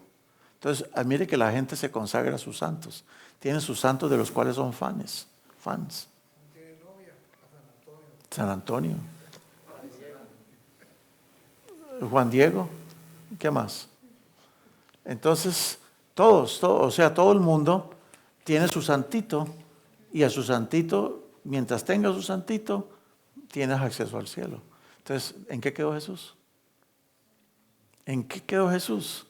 Entonces, admire que la gente se consagra a sus santos. Tienen sus santos de los cuales son fans. San Antonio. Juan Diego. ¿Qué más? Entonces, todos, o sea, todo el mundo tiene su santito y a su santito, mientras tenga su santito, tienes acceso al cielo. Entonces, ¿en qué quedó Jesús? ¿En qué quedó Jesús?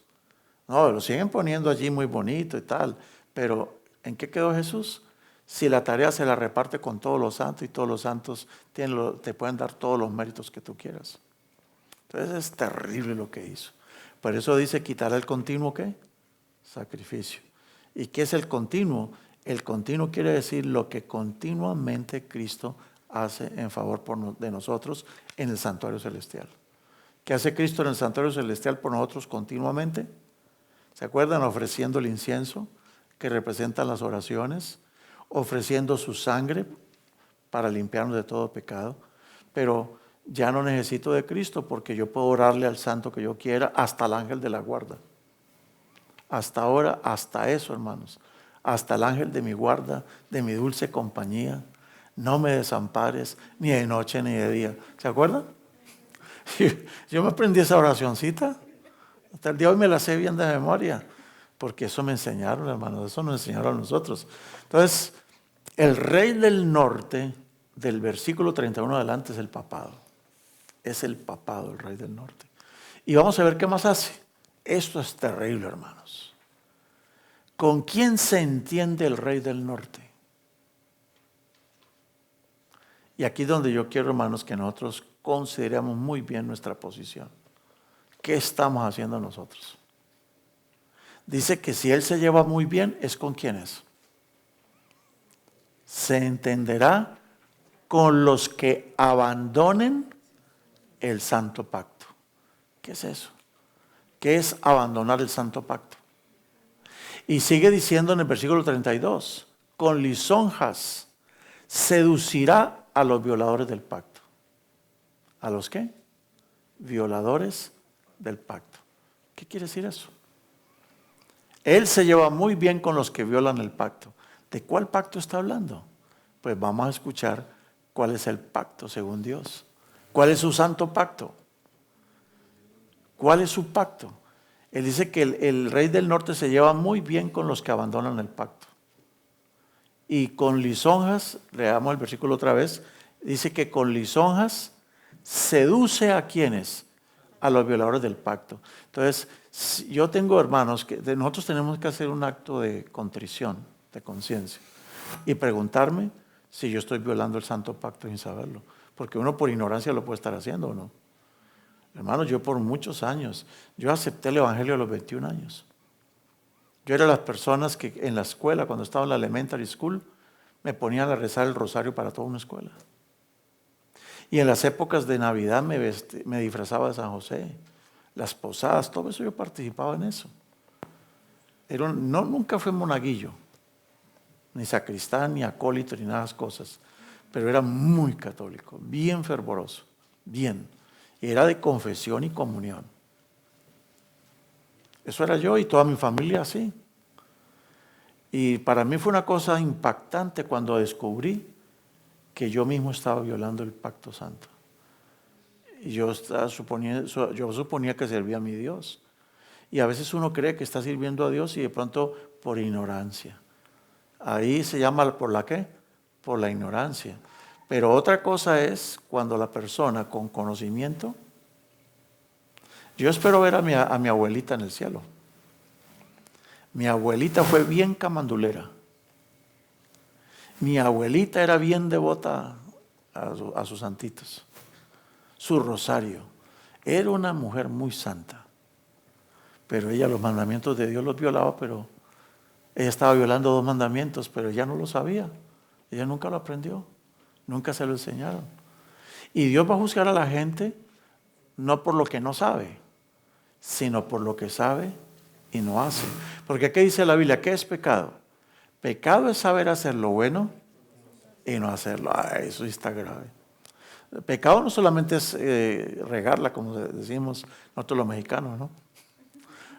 No, lo siguen poniendo allí muy bonito y tal, pero ¿en qué quedó Jesús? Si la tarea se la reparte con todos los santos y todos los santos te pueden dar todos los méritos que tú quieras. Entonces es terrible lo que hizo. Por eso dice quitar el continuo ¿qué? Sacrificio. ¿Y qué es el continuo? El continuo quiere decir lo que continuamente Cristo hace en favor de nosotros en el santuario celestial. ¿Qué hace Cristo en el santuario celestial por nosotros continuamente? ¿Se acuerdan? Ofreciendo el incienso que representa las oraciones, ofreciendo su sangre para limpiarnos de todo pecado. Pero ya no necesito de Cristo porque yo puedo orarle al santo que yo quiera, hasta el ángel de la guarda. Hasta ahora, hasta eso, hermanos. Hasta el ángel de mi guarda, de mi dulce compañía. No me desampares ni de noche ni de día. ¿Se acuerdan? Yo me aprendí esa oracioncita. Hasta el día de hoy me la sé bien de memoria. Porque eso me enseñaron, hermanos. Eso nos enseñaron a nosotros. Entonces, el rey del norte, del versículo 31 adelante, es el papado. Es el papado, el rey del norte. Y vamos a ver qué más hace. Esto es terrible, hermanos. ¿Con quién se entiende el rey del norte? Y aquí es donde yo quiero, hermanos, que nosotros consideremos muy bien nuestra posición. ¿Qué estamos haciendo nosotros? Dice que si él se lleva muy bien, ¿es con quiénes? Se entenderá con los que abandonen el santo pacto. ¿Qué es eso? ¿Qué es abandonar el santo pacto? Y sigue diciendo en el versículo 32, con lisonjas seducirá a los violadores del pacto. ¿A los qué? Violadores del pacto. ¿Qué quiere decir eso? Él se lleva muy bien con los que violan el pacto. ¿De cuál pacto está hablando? Pues vamos a escuchar cuál es el pacto según Dios. ¿Cuál es su santo pacto? ¿Cuál es su pacto? Él dice que el rey del norte se lleva muy bien con los que abandonan el pacto. Y con lisonjas, leamos el versículo otra vez, dice que con lisonjas seduce a quienes, a los violadores del pacto. Entonces, yo tengo hermanos que nosotros tenemos que hacer un acto de contrición, de conciencia, y preguntarme si yo estoy violando el santo pacto sin saberlo, porque uno por ignorancia lo puede estar haciendo o no. Hermanos, yo por muchos años, yo acepté el evangelio a los 21 años. Yo era de las personas que en la escuela, cuando estaba en la elementary school, me ponían a rezar el rosario para toda una escuela. Y en las épocas de Navidad me disfrazaba de San José, las posadas, todo eso yo participaba en eso. Nunca fui monaguillo, ni sacristán, ni acólito, ni nada de esas cosas, pero era muy católico, bien fervoroso, bien. Y era de confesión y comunión. Eso era yo y toda mi familia así. Y para mí fue una cosa impactante cuando descubrí que yo mismo estaba violando el pacto santo. Y yo suponía que servía a mi Dios. Y a veces uno cree que está sirviendo a Dios y de pronto por ignorancia. Ahí se llama, ¿por la qué? Por la ignorancia. Pero otra cosa es cuando la persona con conocimiento. Yo espero ver a mi abuelita en el cielo. Mi abuelita fue bien camandulera. Mi abuelita era bien devota a sus santitos. Su rosario. Era una mujer muy santa. Pero ella los mandamientos de Dios los violaba, pero ella estaba violando 2 mandamientos, pero ella no lo sabía. Ella nunca lo aprendió. Nunca se lo enseñaron. Y Dios va a juzgar a la gente no por lo que no sabe, sino por lo que sabe y no hace. Porque ¿qué dice la Biblia? ¿Qué es pecado? Pecado es saber hacer lo bueno y no hacerlo. Eso sí está grave. El pecado no solamente es regarla, como decimos nosotros los mexicanos, ¿no?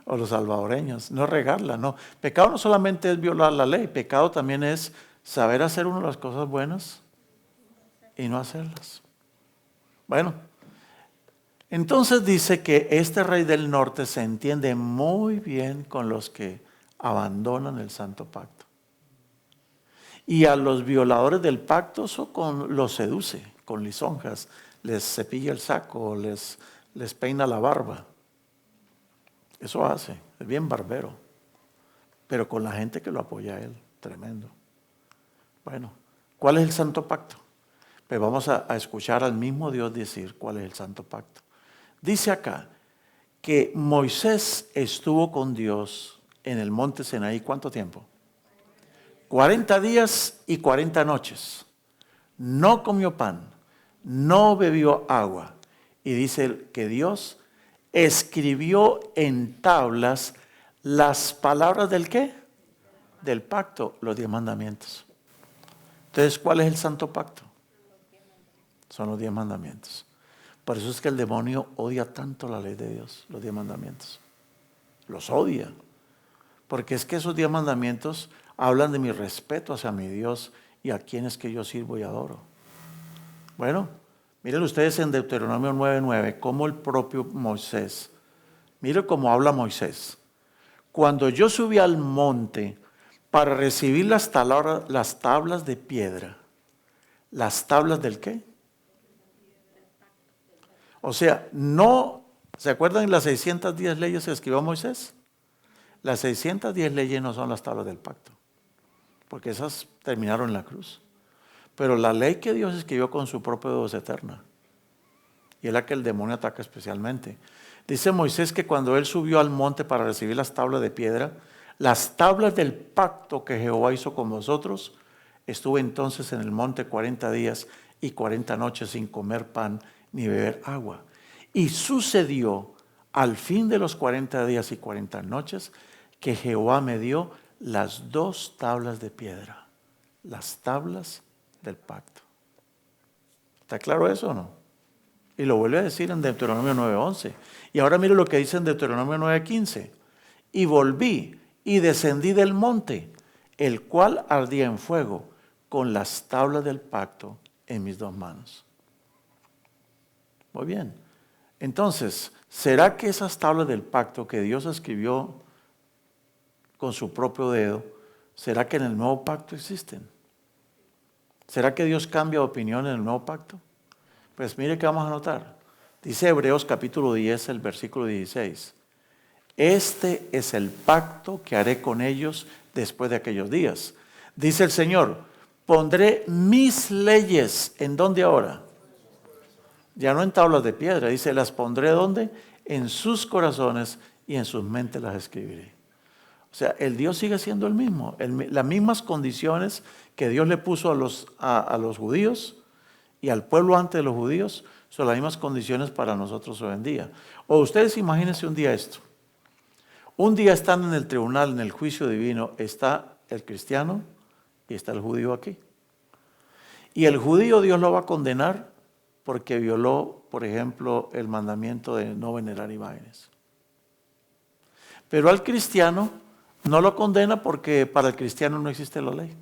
O los salvadoreños. No es regarla, no. Pecado no solamente es violar la ley. Pecado también es saber hacer uno las cosas buenas y no hacerlas. Bueno, entonces dice que este rey del norte se entiende muy bien con los que abandonan el santo pacto. Y a los violadores del pacto los seduce con lisonjas, les cepilla el saco, les peina la barba. Eso hace, es bien barbero. Pero con la gente que lo apoya a él, tremendo. Bueno, ¿cuál es el santo pacto? Pues vamos a escuchar al mismo Dios decir cuál es el santo pacto. Dice acá que Moisés estuvo con Dios en el monte Sinaí, ¿cuánto tiempo? 40 días y 40 noches. No comió pan, no bebió agua. Y dice que Dios escribió en tablas las palabras ¿del qué? Del pacto, los 10 mandamientos. Entonces, ¿cuál es el santo pacto? Son los 10 mandamientos. Por eso es que el demonio odia tanto la ley de Dios, los 10 mandamientos. Los odia. Porque es que esos 10 mandamientos hablan de mi respeto hacia mi Dios y a quienes que yo sirvo y adoro. Bueno, miren ustedes en Deuteronomio 9:9, cómo el propio Moisés, miren cómo habla Moisés. Cuando yo subí al monte para recibir las tablas de piedra, ¿las tablas del qué? O sea, no, ¿se acuerdan las 610 leyes que escribió Moisés? Las 610 leyes no son las tablas del pacto, porque esas terminaron en la cruz. Pero la ley que Dios escribió con su propio dedo es eterna. Y es la que el demonio ataca especialmente. Dice Moisés que cuando él subió al monte para recibir las tablas de piedra, las tablas del pacto que Jehová hizo con vosotros, estuve entonces en el monte 40 días y 40 noches sin comer pan ni beber agua. Y sucedió al fin de los 40 días y 40 noches que Jehová me dio las 2 tablas de piedra, las tablas del pacto. ¿Está claro eso o no? Y lo vuelve a decir en Deuteronomio 9:11. Y ahora mire lo que dice en Deuteronomio 9:15. Y volví y descendí del monte, el cual ardía en fuego, con las tablas del pacto en mis 2 manos. Muy bien. Entonces, ¿será que esas tablas del pacto que Dios escribió con su propio dedo, será que en el nuevo pacto existen? ¿Será que Dios cambia de opinión en el nuevo pacto? Pues mire que vamos a notar. Dice Hebreos capítulo 10, el versículo 16. Este es el pacto que haré con ellos después de aquellos días. Dice el Señor, pondré mis leyes, ¿en dónde ahora? Ya no en tablas de piedra, dice, las pondré ¿dónde? En sus corazones y en sus mentes las escribiré. O sea, el Dios sigue siendo el mismo. Las mismas condiciones que Dios le puso a los judíos y al pueblo antes de los judíos, son las mismas condiciones para nosotros hoy en día. O ustedes imagínense un día esto. Un día están en el tribunal, en el juicio divino, está el cristiano y está el judío aquí. Y el judío Dios lo va a condenar porque violó, por ejemplo, el mandamiento de no venerar imágenes. Pero al cristiano no lo condena porque para el cristiano no existe la ley.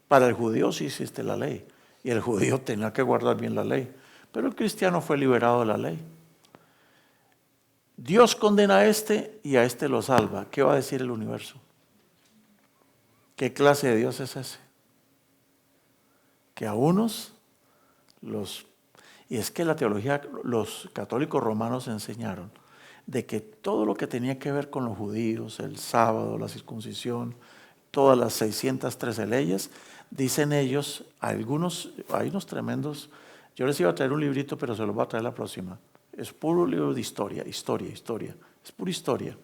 Para el judío sí existe la ley. Y el judío tenía que guardar bien la ley. Pero el cristiano fue liberado de la ley. Dios condena a este y a este lo salva. ¿Qué va a decir el universo? ¿Qué clase de Dios es ese? que a unos y es que la teología, los católicos romanos enseñaron de que todo lo que tenía que ver con los judíos, el sábado, la circuncisión, todas las 613 leyes, dicen ellos, hay unos tremendos, yo les iba a traer un librito, pero se los voy a traer la próxima. Es puro libro de historia, es pura historia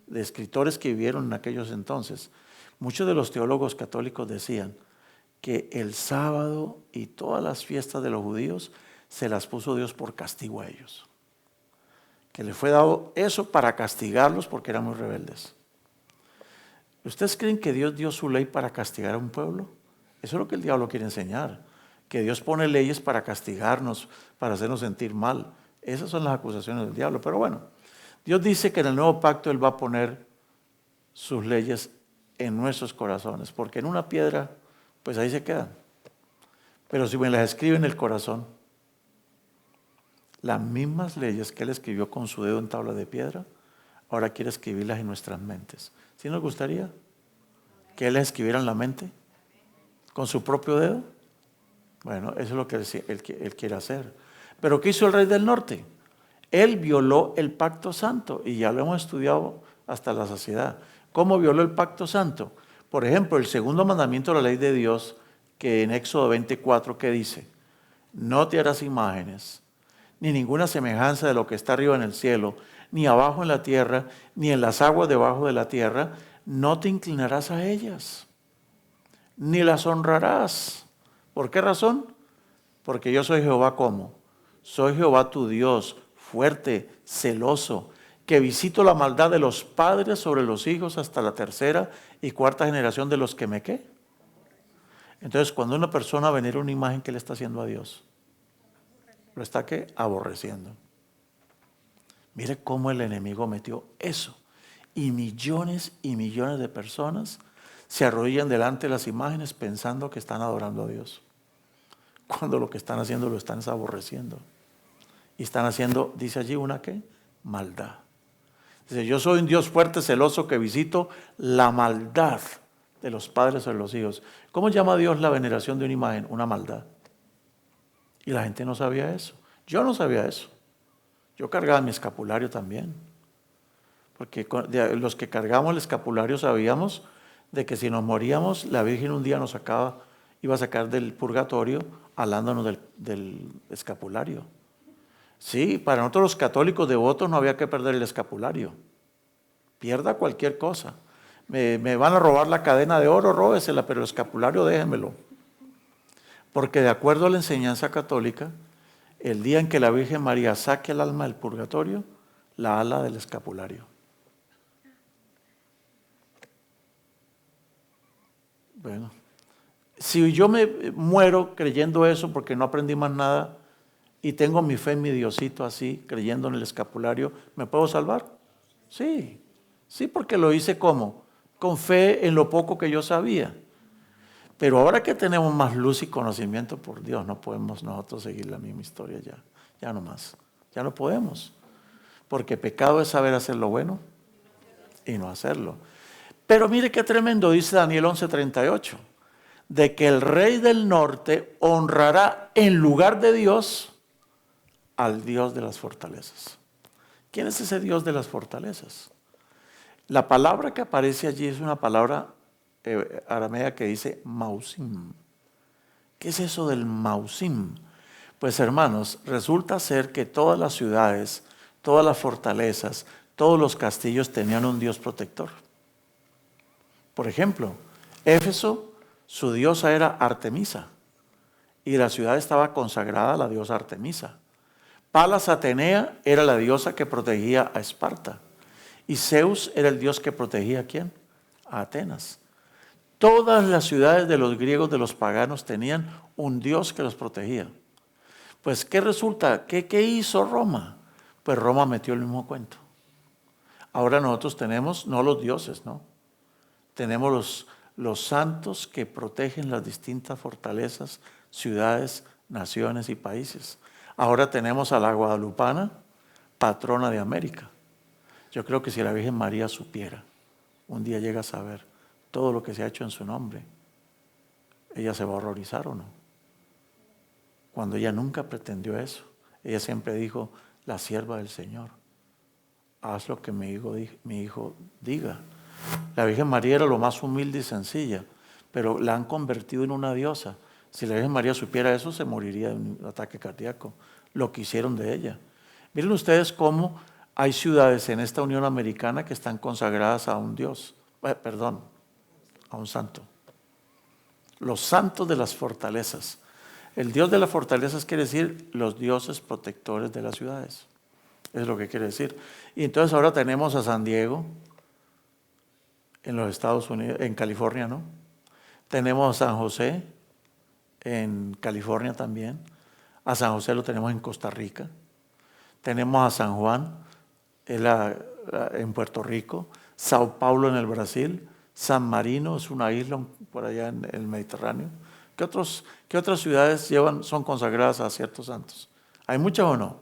de escritores que vivieron en aquellos entonces. Muchos de los teólogos católicos decían que el sábado y todas las fiestas de los judíos se las puso Dios por castigo a ellos. Que le fue dado eso para castigarlos porque eran muy rebeldes. ¿Ustedes creen que Dios dio su ley para castigar a un pueblo? Eso es lo que el diablo quiere enseñar. Que Dios pone leyes para castigarnos, para hacernos sentir mal. Esas son las acusaciones del diablo. Pero bueno, Dios dice que en el nuevo pacto Él va a poner sus leyes en nuestros corazones. Porque en una piedra, pues ahí se quedan. Pero si me las escribe en el corazón, las mismas leyes que Él escribió con su dedo en tabla de piedra, ahora quiere escribirlas en nuestras mentes. ¿Sí nos gustaría que Él las escribiera en la mente? ¿Con su propio dedo? Bueno, eso es lo que él quiere hacer. Pero ¿qué hizo el rey del norte? Él violó el pacto santo y ya lo hemos estudiado hasta la saciedad. ¿Cómo violó el pacto santo? Por ejemplo, el segundo mandamiento de la ley de Dios, que en Éxodo 24, ¿qué dice? No te harás imágenes, ni ninguna semejanza de lo que está arriba en el cielo, ni abajo en la tierra, ni en las aguas debajo de la tierra. No te inclinarás a ellas, ni las honrarás. ¿Por qué razón? Porque yo soy Jehová, ¿cómo? Soy Jehová tu Dios, fuerte, celoso, que visito la maldad de los padres sobre los hijos hasta la tercera y cuarta generación de los que me ¿qué? Entonces, cuando una persona venera una imagen, ¿qué le está haciendo a Dios? Lo está ¿qué? Aborreciendo. Mire cómo el enemigo metió eso. Y millones de personas se arrodillan delante de las imágenes pensando que están adorando a Dios. Cuando lo que están haciendo lo están aborreciendo. Y están haciendo, dice allí, ¿una qué? Maldad. Dice, yo soy un Dios fuerte, celoso, que visito la maldad de los padres sobre los hijos. ¿Cómo llama Dios la veneración de una imagen? Una maldad. Y la gente no sabía eso. Yo no sabía eso. Yo cargaba mi escapulario también. Porque los que cargamos el escapulario sabíamos de que si nos moríamos, la Virgen un día iba a sacar del purgatorio alándonos del escapulario. Sí, para nosotros los católicos devotos no había que perder el escapulario. Pierda cualquier cosa. Me van a robar la cadena de oro, róbesela, pero el escapulario déjenmelo. Porque de acuerdo a la enseñanza católica, el día en que la Virgen María saque el alma del purgatorio, la ala del escapulario. Bueno, si yo me muero creyendo eso porque no aprendí más nada y tengo mi fe en mi Diosito así, creyendo en el escapulario, ¿me puedo salvar? Sí, sí, porque lo hice ¿cómo? Con fe en lo poco que yo sabía. Pero ahora que tenemos más luz y conocimiento, por Dios, no podemos nosotros seguir la misma historia ya no más, ya no podemos. Porque pecado es saber hacer lo bueno y no hacerlo. Pero mire qué tremendo, dice Daniel 11:38, de que el rey del norte honrará en lugar de Dios al Dios de las fortalezas. ¿Quién es ese Dios de las fortalezas? La palabra que aparece allí es una palabra aramea que dice Mausim. ¿Qué es eso del Mausim? Pues hermanos, resulta ser que todas las ciudades, todas las fortalezas, todos los castillos tenían un Dios protector. Por ejemplo, Éfeso, su diosa era Artemisa y la ciudad estaba consagrada a la diosa Artemisa. Palas Atenea era la diosa que protegía a Esparta y Zeus era el dios que protegía ¿a quién? A Atenas. Todas las ciudades de los griegos, de los paganos, tenían un dios que los protegía. Pues, ¿qué resulta? ¿Qué hizo Roma? Pues Roma metió el mismo cuento. Ahora nosotros tenemos, no los dioses, ¿no? Tenemos los santos que protegen las distintas fortalezas, ciudades, naciones y países. Ahora tenemos a la Guadalupana, patrona de América. Yo creo que si la Virgen María supiera, un día llega a saber todo lo que se ha hecho en su nombre, ella se va a horrorizar o no. cuando ella nunca pretendió eso. Ella siempre dijo, la sierva del Señor, haz lo que mi hijo diga. La Virgen María era lo más humilde y sencilla, pero la han convertido en una diosa. Si la Virgen María supiera eso, se moriría de un ataque cardíaco. Lo que hicieron de ella. Miren ustedes cómo hay ciudades en esta Unión Americana que están consagradas a un dios, a un santo. Los santos de las fortalezas. El Dios de las fortalezas quiere decir los dioses protectores de las ciudades. Es lo que quiere decir. Y entonces ahora tenemos a San Diego en los Estados Unidos, en California, ¿no? Tenemos a San José en California también. A San José lo tenemos en Costa Rica. Tenemos a San Juan en Puerto Rico. Sao Paulo en el Brasil. San Marino es una isla por allá en el Mediterráneo. ¿Qué otras ciudades son consagradas a ciertos santos? ¿Hay muchas o no?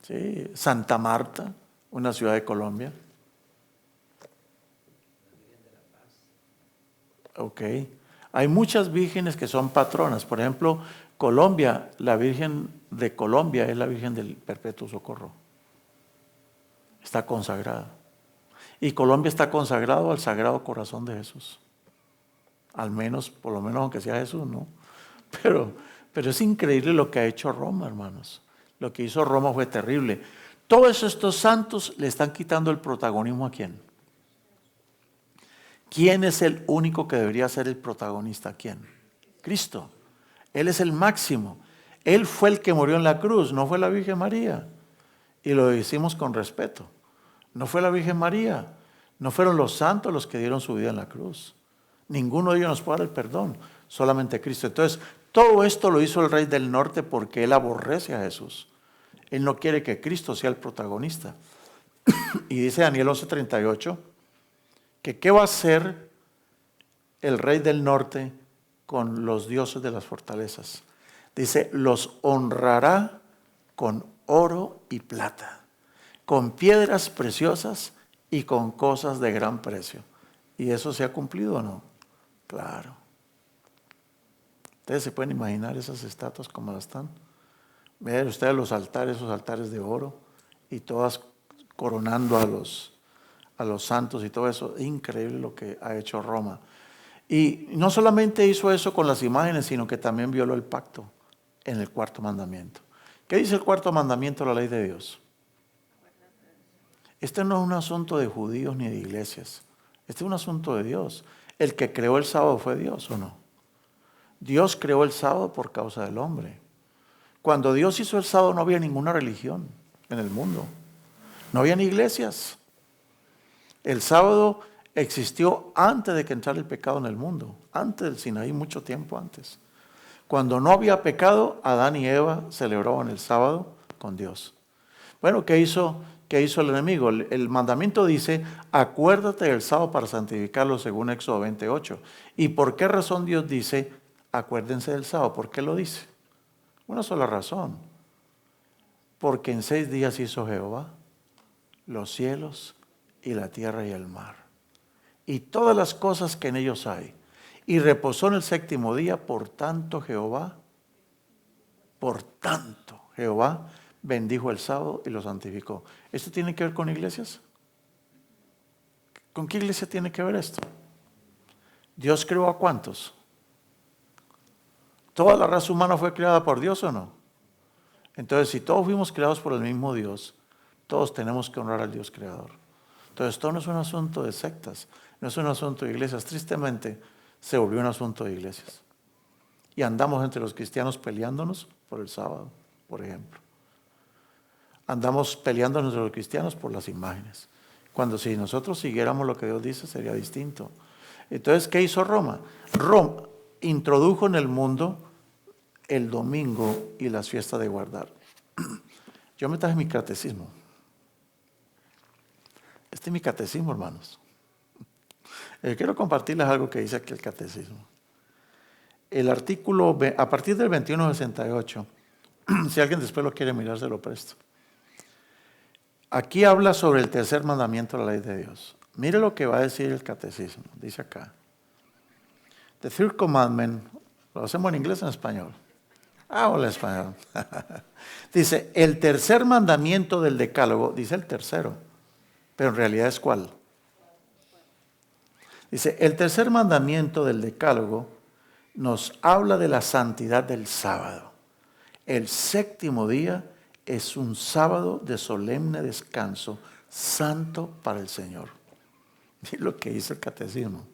Sí. Santa Marta, una ciudad de Colombia. Ok. Hay muchas vírgenes que son patronas. Por ejemplo, Colombia, la Virgen de Colombia es la Virgen del Perpetuo Socorro. Está consagrada. Y Colombia está consagrado al Sagrado Corazón de Jesús. Al menos, por lo menos aunque sea Jesús, ¿no? Pero es increíble lo que ha hecho Roma, hermanos. Lo que hizo Roma fue terrible. Todos estos santos le están quitando el protagonismo ¿a quién? ¿Quién es el único que debería ser el protagonista? ¿Quién? Cristo. Él es el máximo. Él fue el que murió en la cruz, no fue la Virgen María. Y lo decimos con respeto. No fue la Virgen María. No fueron los santos los que dieron su vida en la cruz. Ninguno de ellos nos puede dar el perdón, solamente Cristo. Entonces, todo esto lo hizo el Rey del Norte porque él aborrece a Jesús. Él no quiere que Cristo sea el protagonista. Y dice Daniel 11:38 que qué va a hacer el Rey del Norte con los dioses de las fortalezas. Dice, los honrará con oro y plata, con piedras preciosas y con cosas de gran precio. ¿Y eso se ha cumplido o no? Claro. Ustedes se pueden imaginar esas estatuas como las están. Vean ustedes los altares, esos altares de oro, y todas coronando a los santos y todo eso. Es increíble lo que ha hecho Roma. Y no solamente hizo eso con las imágenes, sino que también violó el pacto en el cuarto mandamiento. ¿Qué dice el cuarto mandamiento de la ley de Dios? Este no es un asunto de judíos ni de iglesias. Este es un asunto de Dios. El que creó el sábado fue Dios, ¿o no? Dios creó el sábado por causa del hombre. Cuando Dios hizo el sábado no había ninguna religión en el mundo. No había ni iglesias. El sábado existió antes de que entrara el pecado en el mundo. Antes del Sinaí, mucho tiempo antes. Cuando no había pecado, Adán y Eva celebraban el sábado con Dios. Bueno, ¿qué hizo el enemigo? El mandamiento dice, acuérdate del sábado para santificarlo según Éxodo 28. ¿Y por qué razón Dios dice, acuérdense del sábado? ¿Por qué lo dice? Una sola razón. Porque en 6 días hizo Jehová los cielos y la tierra y el mar. Y todas las cosas que en ellos hay. Y reposó en el 7º día, por tanto Jehová bendijo el sábado y lo santificó. ¿Esto tiene que ver con iglesias? ¿Con qué iglesia tiene que ver esto? ¿Dios creó a cuántos? ¿Toda la raza humana fue creada por Dios o no? Entonces, si todos fuimos creados por el mismo Dios, todos tenemos que honrar al Dios creador. Entonces, esto no es un asunto de sectas, no es un asunto de iglesias. Tristemente, se volvió un asunto de iglesias. Y andamos entre los cristianos peleándonos por el sábado, por ejemplo. Andamos peleándonos entre los cristianos por las imágenes. Cuando si nosotros siguiéramos lo que Dios dice, sería distinto. Entonces, ¿qué hizo Roma? Roma introdujo en el mundo el domingo y las fiestas de guardar. Yo me traje mi catecismo. Este es mi catecismo, hermanos. Quiero compartirles algo que dice aquí el catecismo. El artículo, a partir del 2168, si alguien después lo quiere mirar, se lo presto. Aquí habla sobre el tercer mandamiento de la ley de Dios. Mire lo que va a decir el catecismo. Dice acá. The third commandment, lo hacemos en inglés o en español. Hola español. Dice, el tercer mandamiento del decálogo, dice el tercero, pero en realidad es ¿cuál? Dice, el tercer mandamiento del decálogo nos habla de la santidad del sábado. El séptimo día es un sábado de solemne descanso, santo para el Señor. Y lo que dice el catecismo.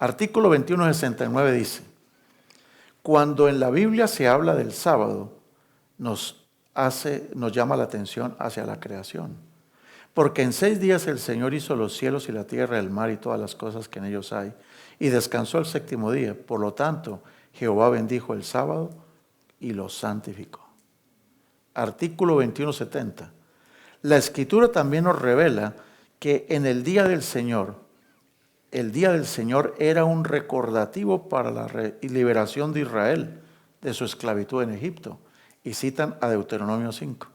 Artículo 2169 dice, cuando en la Biblia se habla del sábado, nos llama la atención hacia la creación. Porque en 6 días el Señor hizo los cielos y la tierra, el mar y todas las cosas que en ellos hay, y descansó el séptimo día. Por lo tanto, Jehová bendijo el sábado y lo santificó. Artículo 2170. La Escritura también nos revela que en el día del Señor era un recordativo para la liberación de Israel de su esclavitud en Egipto. Y citan a Deuteronomio 5.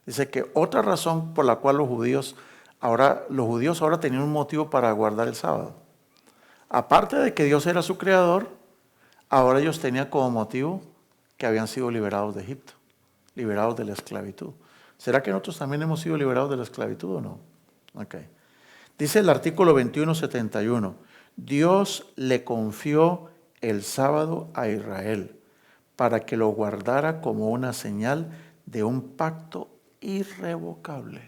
Dice que otra razón por la cual los judíos ahora tenían un motivo para guardar el sábado. Aparte de que Dios era su creador, ahora ellos tenían como motivo que habían sido liberados de Egipto, liberados de la esclavitud. ¿Será que nosotros también hemos sido liberados de la esclavitud o no? Okay. Dice el artículo 2171, Dios le confió el sábado a Israel para que lo guardara como una señal de un pacto irrevocable.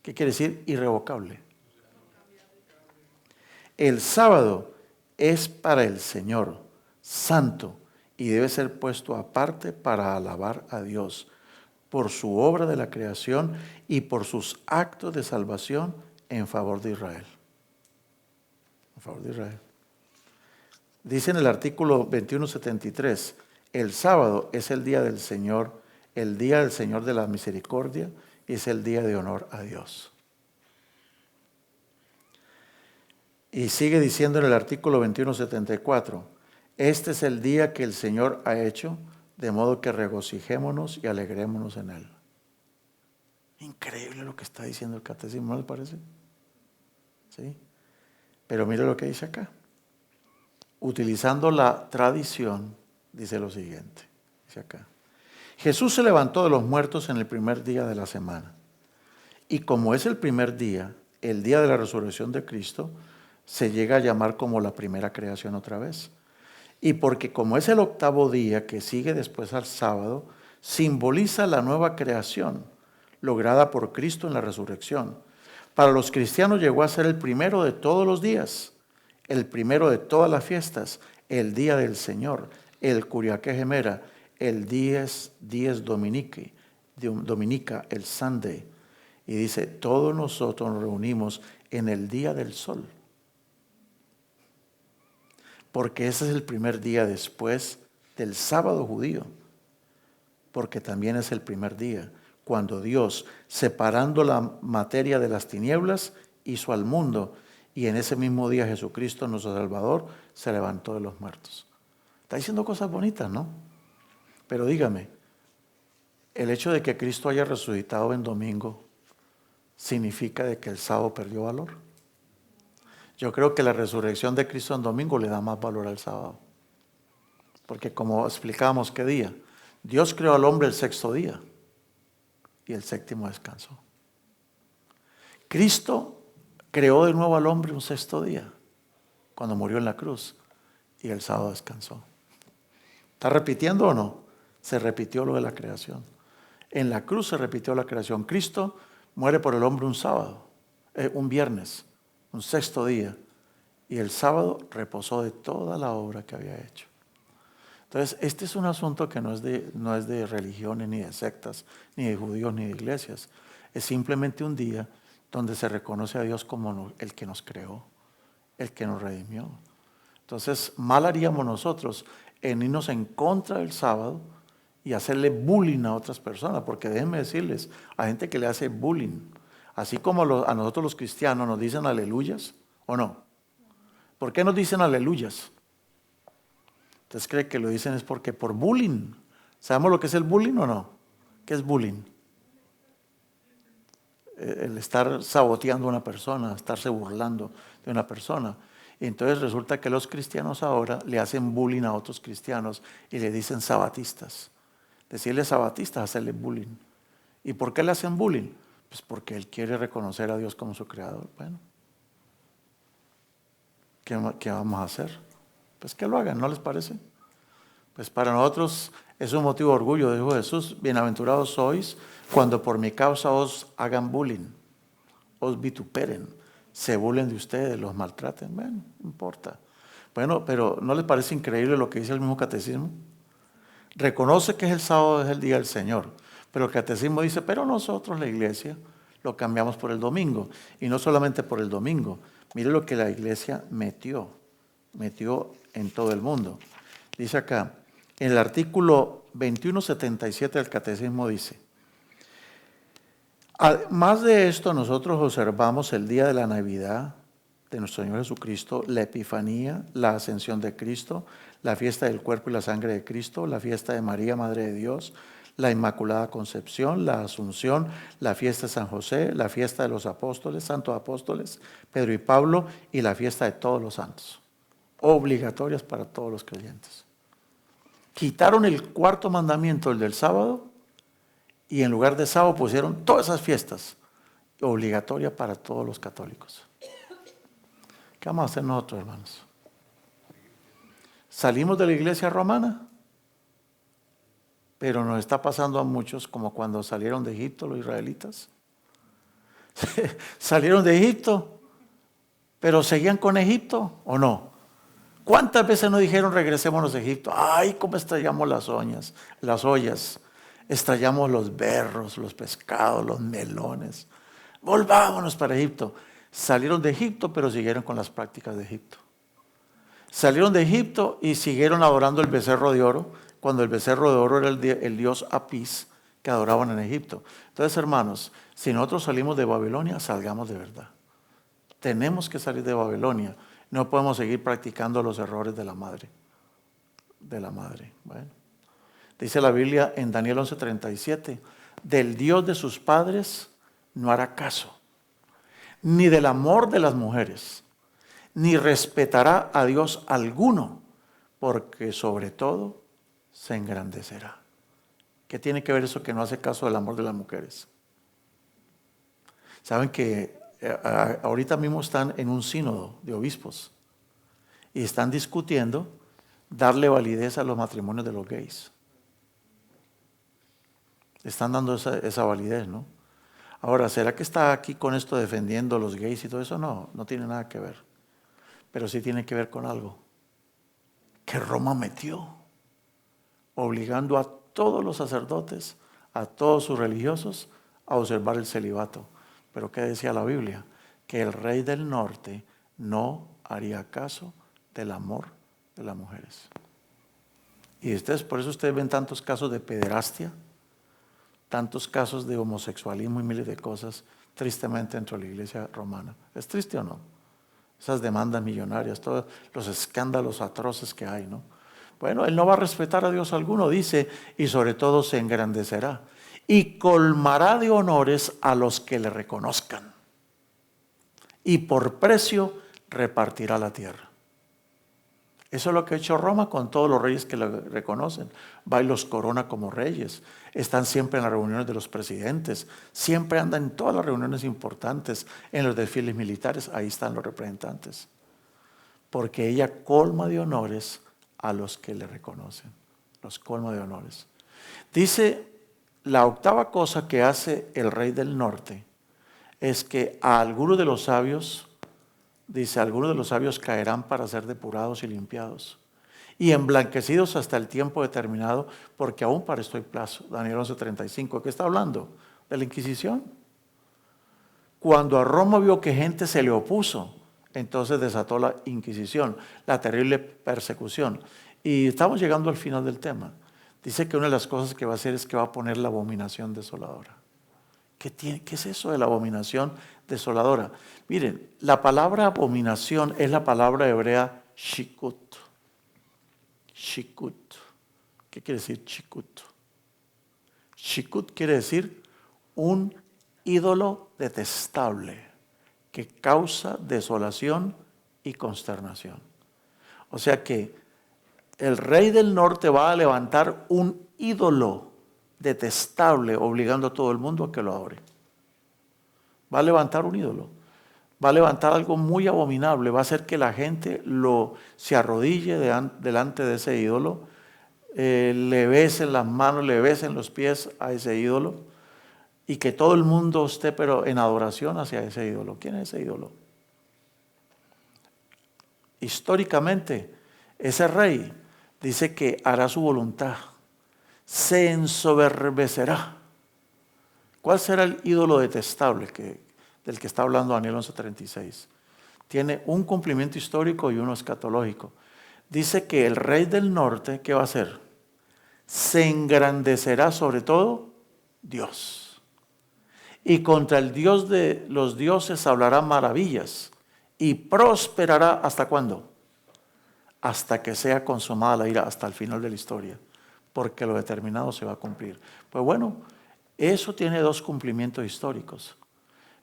¿Qué quiere decir irrevocable? El sábado es para el Señor, santo, y debe ser puesto aparte para alabar a Dios por su obra de la creación y por sus actos de salvación en favor de Israel. En favor de Israel. Dice en el artículo 2173, el sábado es el día del Señor de la misericordia, y es el día de honor a Dios. Y sigue diciendo en el artículo 2174, este es el día que el Señor ha hecho, de modo que regocijémonos y alegrémonos en él. Increíble lo que está diciendo el catecismo, ¿no les parece? ¿Sí? Pero mire lo que dice acá. Utilizando la tradición, dice lo siguiente, dice acá. Jesús se levantó de los muertos en el primer día de la semana. Y como es el primer día, el día de la resurrección de Cristo, se llega a llamar como la primera creación otra vez. Y porque como es el octavo día que sigue después al sábado, simboliza la nueva creación lograda por Cristo en la resurrección. Para los cristianos llegó a ser el primero de todos los días, el primero de todas las fiestas, el día del Señor, el Curiaque Gemera, el dies Dominica, el Sunday. Y dice, todos nosotros nos reunimos en el día del sol. Porque ese es el primer día después del sábado judío. Porque también es el primer día cuando Dios, separando la materia de las tinieblas, hizo al mundo. Y en ese mismo día Jesucristo, nuestro Salvador, se levantó de los muertos. Está diciendo cosas bonitas, ¿no? Pero dígame, el hecho de que Cristo haya resucitado en domingo, ¿significa de que el sábado perdió valor? Yo creo que la resurrección de Cristo en domingo le da más valor al sábado. Porque como explicábamos, ¿qué día? Dios creó al hombre el sexto día y el séptimo descansó. Cristo creó de nuevo al hombre un sexto día, cuando murió en la cruz, y el sábado descansó. ¿Está repitiendo o no? Se repitió lo de la creación. En la cruz se repitió la creación. Cristo muere por el hombre un sábado, un viernes, un sexto día, y el sábado reposó de toda la obra que había hecho. Entonces, este es un asunto que no es de religiones, ni de sectas, ni de judíos, ni de iglesias. Es simplemente un día donde se reconoce a Dios como el que nos creó, el que nos redimió. Entonces, mal haríamos nosotros en irnos en contra del sábado y hacerle bullying a otras personas, porque déjenme decirles, hay gente que le hace bullying. Así como a nosotros los cristianos nos dicen aleluyas, ¿o no? ¿Por qué nos dicen aleluyas? ¿Ustedes creen que lo dicen es porque por bullying? ¿Sabemos lo que es el bullying o no? ¿Qué es bullying? El estar saboteando a una persona, estarse burlando de una persona. Y entonces resulta que los cristianos ahora le hacen bullying a otros cristianos y le dicen sabatistas. Decirle sabatistas es hacerle bullying. ¿Y por qué le hacen bullying? Pues porque él quiere reconocer a Dios como su creador. Bueno, ¿qué vamos a hacer? Pues que lo hagan, ¿no les parece? Pues para nosotros es un motivo de orgullo, dijo Jesús: bienaventurados sois cuando por mi causa os hagan bullying, os vituperen, se burlen de ustedes, los maltraten. Bueno, no importa. Bueno, pero ¿no les parece increíble lo que dice el mismo catecismo? Reconoce que el sábado es el día del Señor, pero el catecismo dice, pero nosotros, la iglesia, lo cambiamos por el domingo. Y no solamente por el domingo. Mire lo que la iglesia metió en todo el mundo. Dice acá, en el artículo 2177 del catecismo dice: además de esto, nosotros observamos el día de la Navidad de nuestro Señor Jesucristo, la Epifanía, la Ascensión de Cristo, la fiesta del cuerpo y la sangre de Cristo, la fiesta de María, Madre de Dios, la Inmaculada Concepción, la Asunción, la fiesta de San José, la fiesta de los apóstoles, santos apóstoles, Pedro y Pablo, y la fiesta de todos los santos, obligatorias para todos los creyentes. Quitaron el cuarto mandamiento, el del sábado, y en lugar de sábado pusieron todas esas fiestas, obligatorias para todos los católicos. ¿Qué vamos a hacer nosotros, hermanos? Salimos de la iglesia romana, pero nos está pasando a muchos como cuando salieron de Egipto los israelitas. Salieron de Egipto, pero seguían con Egipto, ¿o no? ¿Cuántas veces nos dijeron regresémonos a Egipto? Ay, cómo extrañamos las ollas, extrañamos los berros, los pescados, los melones. Volvámonos para Egipto. Salieron de Egipto, pero siguieron con las prácticas de Egipto. Salieron de Egipto y siguieron adorando el becerro de oro, cuando el becerro de oro era el dios Apis que adoraban en Egipto. Entonces, hermanos, si nosotros salimos de Babilonia, salgamos de verdad. Tenemos que salir de Babilonia. No podemos seguir practicando los errores de la madre. Bueno. Dice la Biblia en Daniel 11:37, del Dios de sus padres no hará caso, ni del amor de las mujeres, ni respetará a Dios alguno, porque sobre todo se engrandecerá. ¿Qué tiene que ver eso que no hace caso del amor de las mujeres? Saben que ahorita mismo están en un sínodo de obispos y están discutiendo darle validez a los matrimonios de los gays. Están dando esa validez, ¿no? Ahora, ¿será que está aquí con esto defendiendo a los gays y todo eso? No, no tiene nada que ver. Pero sí tiene que ver con algo que Roma metió, obligando a todos los sacerdotes, a todos sus religiosos, a observar el celibato. Pero ¿qué decía la Biblia? Que el rey del norte no haría caso del amor de las mujeres. Y por eso ustedes ven tantos casos de pederastia, tantos casos de homosexualismo y miles de cosas, tristemente, dentro de la iglesia romana. ¿Es triste o no? Esas demandas millonarias, todos los escándalos atroces que hay, ¿no? Bueno, él no va a respetar a Dios alguno, dice, y sobre todo se engrandecerá. Y colmará de honores a los que le reconozcan. Y por precio repartirá la tierra. Eso es lo que ha hecho Roma con todos los reyes que le reconocen. Va y los corona como reyes. Están siempre en las reuniones de los presidentes. Siempre andan en todas las reuniones importantes, en los desfiles militares. Ahí están los representantes. Porque ella colma de honores a los que le reconocen. Los colma de honores. Dice, la octava cosa que hace el rey del norte es que a algunos de los sabios, dice, algunos de los sabios caerán para ser depurados y limpiados y emblanquecidos hasta el tiempo determinado, porque aún para esto hay plazo. Daniel 11:35, ¿qué está hablando? De la Inquisición. Cuando a Roma vio que gente se le opuso, entonces desató la Inquisición, la terrible persecución. Y estamos llegando al final del tema. Dice que una de las cosas que va a hacer es que va a poner la abominación desoladora. ¿Qué es eso de la abominación desoladora? Miren, la palabra abominación es la palabra hebrea shikut. Shikut. ¿Qué quiere decir shikut? Shikut quiere decir un ídolo detestable que causa desolación y consternación. O sea que el rey del norte va a levantar un ídolo detestable, obligando a todo el mundo a que lo adore. Va a levantar un ídolo. Va a levantar algo muy abominable. Va a hacer que la gente se arrodille delante de ese ídolo, le besen las manos, le besen los pies a ese ídolo, y que todo el mundo esté pero en adoración hacia ese ídolo. ¿Quién es ese ídolo? Históricamente, ese rey dice que hará su voluntad, se ensoberbecerá. ¿Cuál será el ídolo detestable del que está hablando Daniel 11:36? Tiene un cumplimiento histórico y uno escatológico. Dice que el rey del norte, ¿qué va a hacer? Se engrandecerá sobre todo Dios. Y contra el Dios de los dioses hablará maravillas y prosperará ¿hasta cuándo? Hasta que sea consumada la ira, hasta el final de la historia, porque lo determinado se va a cumplir. Pues bueno, eso tiene dos cumplimientos históricos.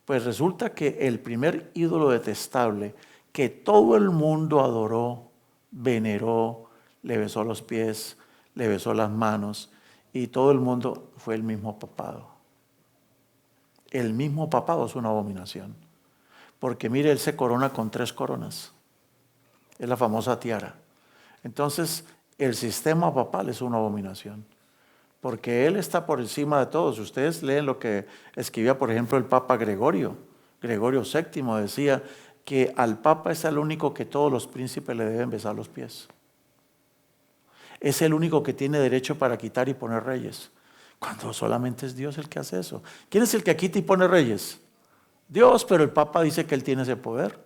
Pues resulta que el primer ídolo detestable que todo el mundo adoró, veneró, le besó los pies, le besó las manos, y todo el mundo fue el mismo papado. El mismo papado es una abominación. Porque mire, él se corona con 3 coronas. Es la famosa tiara. Entonces, el sistema papal es una abominación. Porque él está por encima de todos. Ustedes leen lo que escribía, por ejemplo, el Papa Gregorio. Gregorio VII decía que al Papa es el único que todos los príncipes le deben besar los pies. Es el único que tiene derecho para quitar y poner reyes. Cuando solamente es Dios el que hace eso. ¿Quién es el que quita y pone reyes? Dios, pero el Papa dice que él tiene ese poder.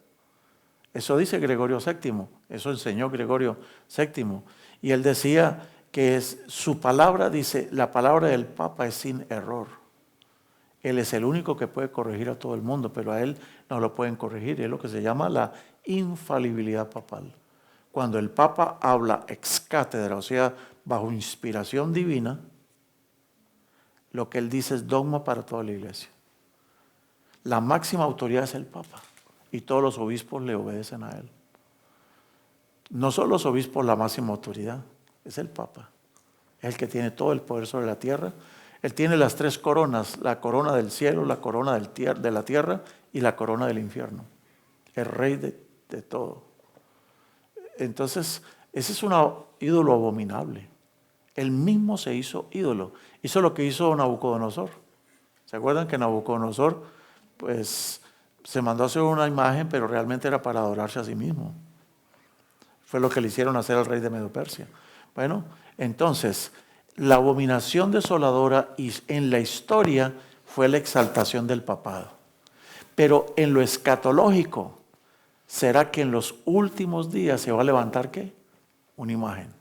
Eso dice Gregorio VII, eso enseñó Gregorio VII. Y él decía que su palabra, dice, la palabra del Papa es sin error. Él es el único que puede corregir a todo el mundo, pero a él no lo pueden corregir. Es lo que se llama la infalibilidad papal. Cuando el Papa habla ex cátedra, o sea, bajo inspiración divina, lo que él dice es dogma para toda la iglesia. La máxima autoridad es el Papa y todos los obispos le obedecen a él. No son los obispos la máxima autoridad, es el Papa. Es el que tiene todo el poder sobre la tierra. Él tiene las 3 coronas, la corona del cielo, la corona de la tierra y la corona del infierno. El rey de todo. Entonces, ese es un ídolo abominable. Él mismo se hizo ídolo. Hizo lo que hizo Nabucodonosor. ¿Se acuerdan que Nabucodonosor, pues, se mandó a hacer una imagen, pero realmente era para adorarse a sí mismo? Fue lo que le hicieron hacer al rey de Medo-Persia. Bueno, entonces, la abominación desoladora en la historia fue la exaltación del papado. Pero en lo escatológico, ¿será que en los últimos días se va a levantar qué? Una imagen.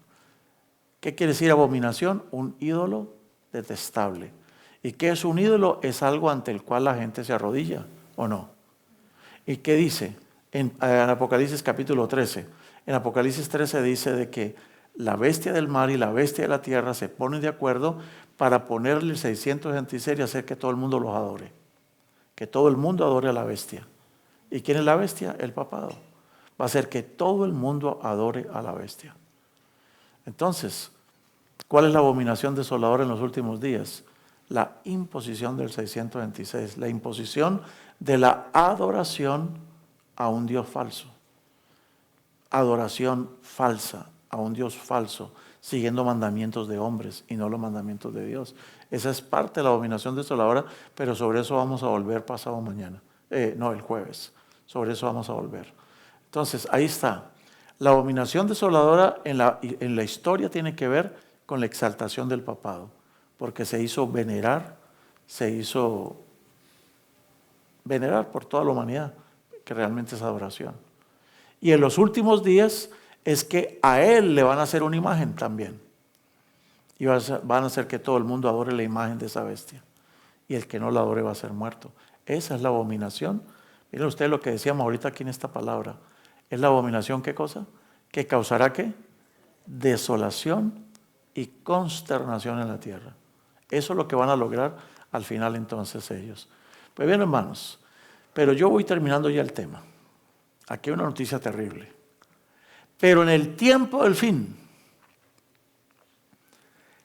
¿Qué quiere decir abominación? Un ídolo detestable. ¿Y qué es un ídolo? Es algo ante el cual la gente se arrodilla, ¿o no? ¿Y qué dice? En Apocalipsis capítulo 13. En Apocalipsis 13 dice de que la bestia del mar y la bestia de la tierra se ponen de acuerdo para ponerle 666 y hacer que todo el mundo los adore. Que todo el mundo adore a la bestia. ¿Y quién es la bestia? El papado. Va a hacer que todo el mundo adore a la bestia. Entonces, ¿cuál es la abominación desoladora en los últimos días? La imposición del 626, la imposición de la adoración a un Dios falso. Adoración falsa a un Dios falso, siguiendo mandamientos de hombres y no los mandamientos de Dios. Esa es parte de la abominación desoladora, pero sobre eso vamos a volver pasado mañana. El jueves. Sobre eso vamos a volver. Entonces, ahí está. La abominación desoladora en la historia tiene que ver con la exaltación del papado, porque se hizo venerar por toda la humanidad, que realmente es adoración. Y en los últimos días es que a él le van a hacer una imagen también. Y van a hacer que todo el mundo adore la imagen de esa bestia. Y el que no la adore va a ser muerto. Esa es la abominación. Miren ustedes lo que decíamos ahorita aquí en esta palabra. ¿Es la abominación qué cosa? Que causará ¿qué? Desolación y consternación en la tierra. Eso es lo que van a lograr al final entonces ellos. Pues bien, hermanos, pero yo voy terminando ya el tema. Aquí hay una noticia terrible. Pero en el tiempo del fin,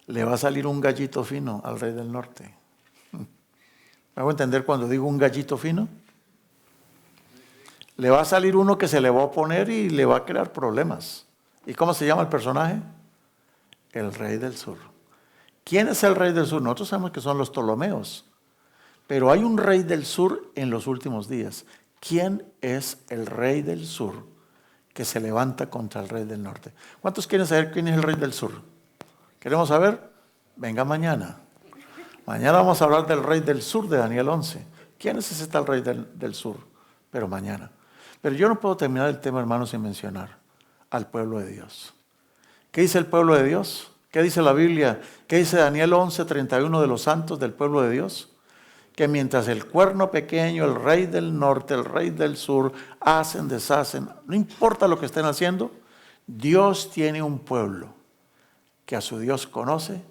le va a salir un gallito fino al rey del norte. ¿Me hago entender cuando digo un gallito fino? Le va a salir uno que se le va a oponer y le va a crear problemas. ¿Y cómo se llama el personaje? El rey del sur. ¿Quién es el rey del sur? Nosotros sabemos que son los Ptolomeos. Pero hay un rey del sur en los últimos días. ¿Quién es el rey del sur que se levanta contra el rey del norte? ¿Cuántos quieren saber quién es el rey del sur? ¿Queremos saber? Venga mañana. Mañana vamos a hablar del rey del sur de Daniel 11. ¿Quién es ese tal rey del sur? Pero mañana. Pero yo no puedo terminar el tema, hermanos, sin mencionar al pueblo de Dios. ¿Qué dice el pueblo de Dios? ¿Qué dice la Biblia? ¿Qué dice Daniel 11:31 de los santos del pueblo de Dios? Que mientras el cuerno pequeño, el rey del norte, el rey del sur, hacen, deshacen, no importa lo que estén haciendo, Dios tiene un pueblo que a su Dios conoce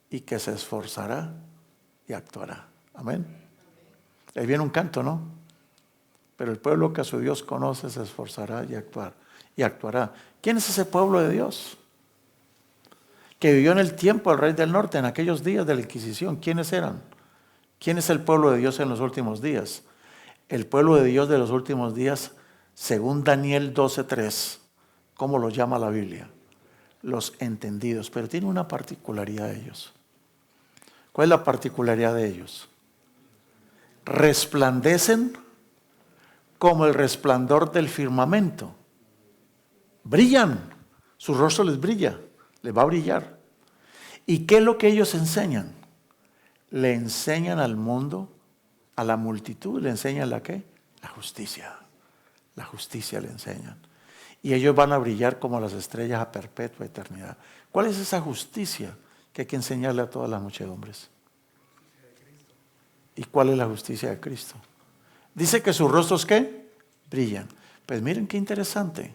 y que se esforzará y actuará. Amén. Ahí viene un canto, ¿no? Pero el pueblo que a su Dios conoce se esforzará y actuará. ¿Quién es ese pueblo de Dios? Que vivió en el tiempo del rey del norte, en aquellos días de la Inquisición. ¿Quiénes eran? ¿Quién es el pueblo de Dios en los últimos días? El pueblo de Dios de los últimos días, según Daniel 12:3, ¿cómo lo llama la Biblia? Los entendidos. Pero tiene una particularidad de ellos. ¿Cuál es la particularidad de ellos? Resplandecen como el resplandor del firmamento. Brillan. Su rostro les brilla. Les va a brillar. ¿Y qué es lo que ellos enseñan? Le enseñan al mundo, a la multitud, le enseñan la ¿qué? La justicia. La justicia le enseñan. Y ellos van a brillar como las estrellas a perpetua eternidad. ¿Cuál es esa justicia que hay que enseñarle a todas las muchedumbres? ¿Y cuál es la justicia de Cristo? Dice que sus rostros ¿qué? Brillan. Pues miren qué interesante.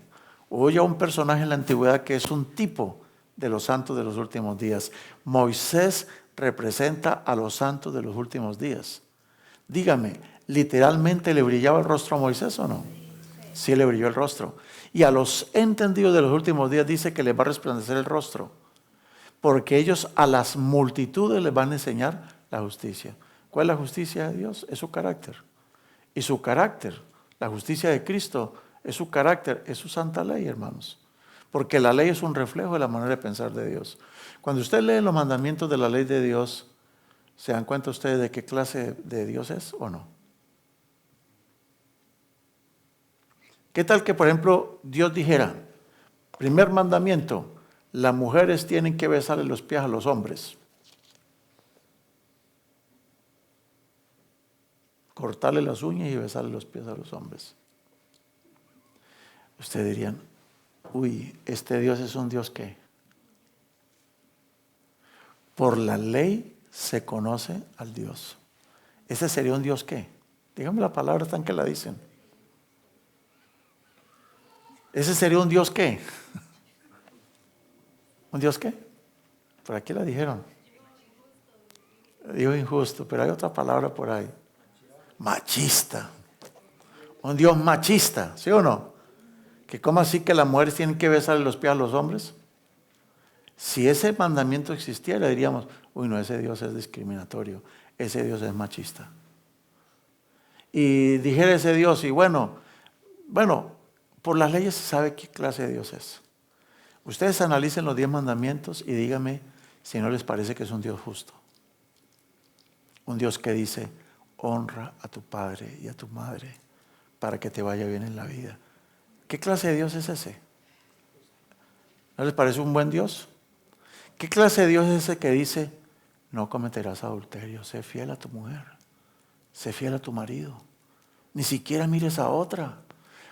Hubo ya un personaje en la antigüedad que es un tipo de los santos de los últimos días. Moisés representa a los santos de los últimos días. Dígame, ¿literalmente le brillaba el rostro a Moisés o no? Sí, le brilló el rostro. Y a los entendidos de los últimos días dice que les va a resplandecer el rostro. Porque ellos a las multitudes les van a enseñar la justicia. ¿Cuál es la justicia de Dios? Es su carácter. Y su carácter, la justicia de Cristo, es su carácter, es su santa ley, hermanos. Porque la ley es un reflejo de la manera de pensar de Dios. Cuando usted lee los mandamientos de la ley de Dios, ¿se dan cuenta ustedes de qué clase de Dios es o no? ¿Qué tal que, por ejemplo, Dios dijera, primer mandamiento, las mujeres tienen que besarle los pies a los hombres? Cortarle las uñas y besarle los pies a los hombres. Ustedes dirían, uy, este Dios es un Dios que por la ley se conoce al Dios. ¿Ese sería un Dios qué? Dígame la palabra tan que la dicen. ¿Ese sería un Dios qué? ¿Un Dios qué? Por aquí la dijeron. Digo injusto, pero hay otra palabra por ahí. Machista. Un Dios machista, ¿sí o no? ¿Que cómo así que las mujeres tienen que besarle los pies a los hombres? Si ese mandamiento existiera, diríamos, uy, no, ese Dios es discriminatorio, ese Dios es machista. Y dijera ese Dios, y bueno, por las leyes se sabe qué clase de Dios es. Ustedes analicen los 10 mandamientos y díganme si no les parece que es un Dios justo. Un Dios que dice, honra a tu padre y a tu madre para que te vaya bien en la vida. ¿Qué clase de Dios es ese? ¿No les parece un buen Dios? ¿Qué clase de Dios es ese que dice, no cometerás adulterio, sé fiel a tu mujer, sé fiel a tu marido, ni siquiera mires a otra,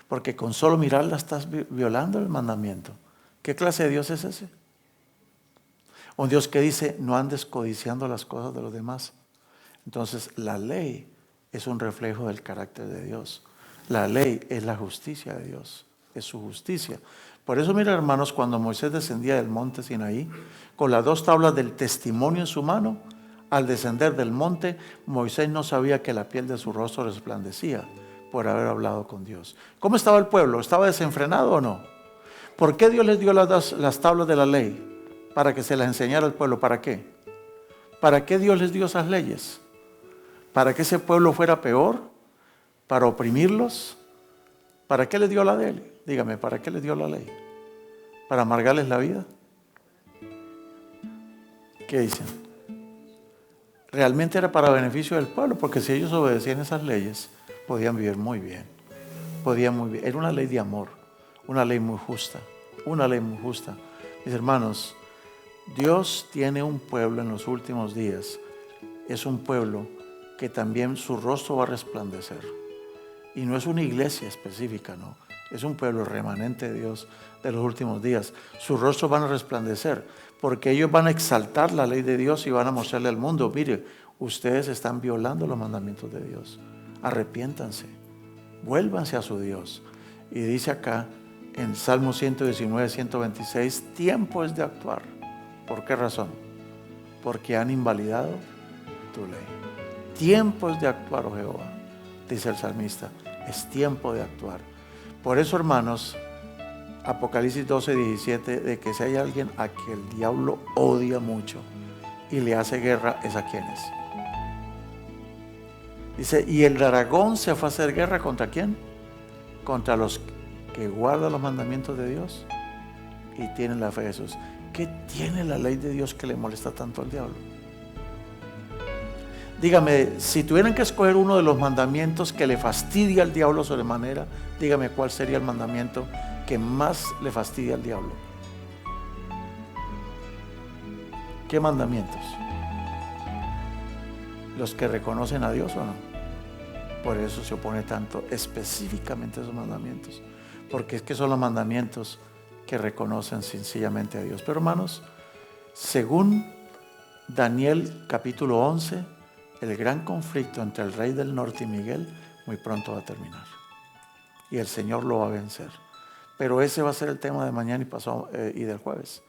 porque con solo mirarla estás violando el mandamiento? ¿Qué clase de Dios es ese? Un Dios que dice, no andes codiciando las cosas de los demás. Entonces, la ley es un reflejo del carácter de Dios. La ley es la justicia de Dios, es su justicia. Por eso, mira, hermanos, cuando Moisés descendía del monte Sinaí, con las 2 tablas del testimonio en su mano, al descender del monte, Moisés no sabía que la piel de su rostro resplandecía, por haber hablado con Dios. ¿Cómo estaba el pueblo? ¿Estaba desenfrenado o no? ¿Por qué Dios les dio las tablas de la ley? Para que se las enseñara al pueblo. ¿Para qué? ¿Para qué Dios les dio esas leyes? ¿Para que ese pueblo fuera peor? ¿Para oprimirlos? ¿Para qué les dio la ley? Dígame, ¿para qué les dio la ley? ¿Para amargarles la vida? ¿Qué dicen? Realmente era para beneficio del pueblo, porque si ellos obedecían esas leyes, podían vivir muy bien. Podían muy bien. Era una ley de amor, una ley muy justa, una ley muy justa. Mis hermanos, Dios tiene un pueblo en los últimos días. Es un pueblo que también su rostro va a resplandecer. Y no es una iglesia específica, no. Es un pueblo remanente de Dios de los últimos días. Sus rostros van a resplandecer, porque ellos van a exaltar la ley de Dios y van a mostrarle al mundo: mire, ustedes están violando los mandamientos de Dios. Arrepiéntanse, vuélvanse a su Dios. Y dice acá en Salmo 119, 126, tiempo es de actuar. ¿Por qué razón? Porque han invalidado tu ley. Tiempo es de actuar, oh Jehová, dice el salmista. Es tiempo de actuar. Por eso, hermanos, Apocalipsis 12, 17, de que si hay alguien a quien el diablo odia mucho y le hace guerra, ¿es a quiénes? Dice, y el dragón se fue a hacer guerra ¿contra quién? Contra los que guardan los mandamientos de Dios y tienen la fe de Jesús. ¿Qué tiene la ley de Dios que le molesta tanto al diablo? Dígame, si tuvieran que escoger uno de los mandamientos que le fastidia al diablo sobremanera, dígame cuál sería el mandamiento que más le fastidia al diablo. ¿Qué mandamientos? ¿Los que reconocen a Dios o no? Por eso se opone tanto específicamente a esos mandamientos, porque es que son los mandamientos que reconocen sencillamente a Dios. Pero hermanos, según Daniel capítulo 11, el gran conflicto entre el rey del norte y Miguel muy pronto va a terminar. Y el Señor lo va a vencer. Pero ese va a ser el tema de mañana y del jueves.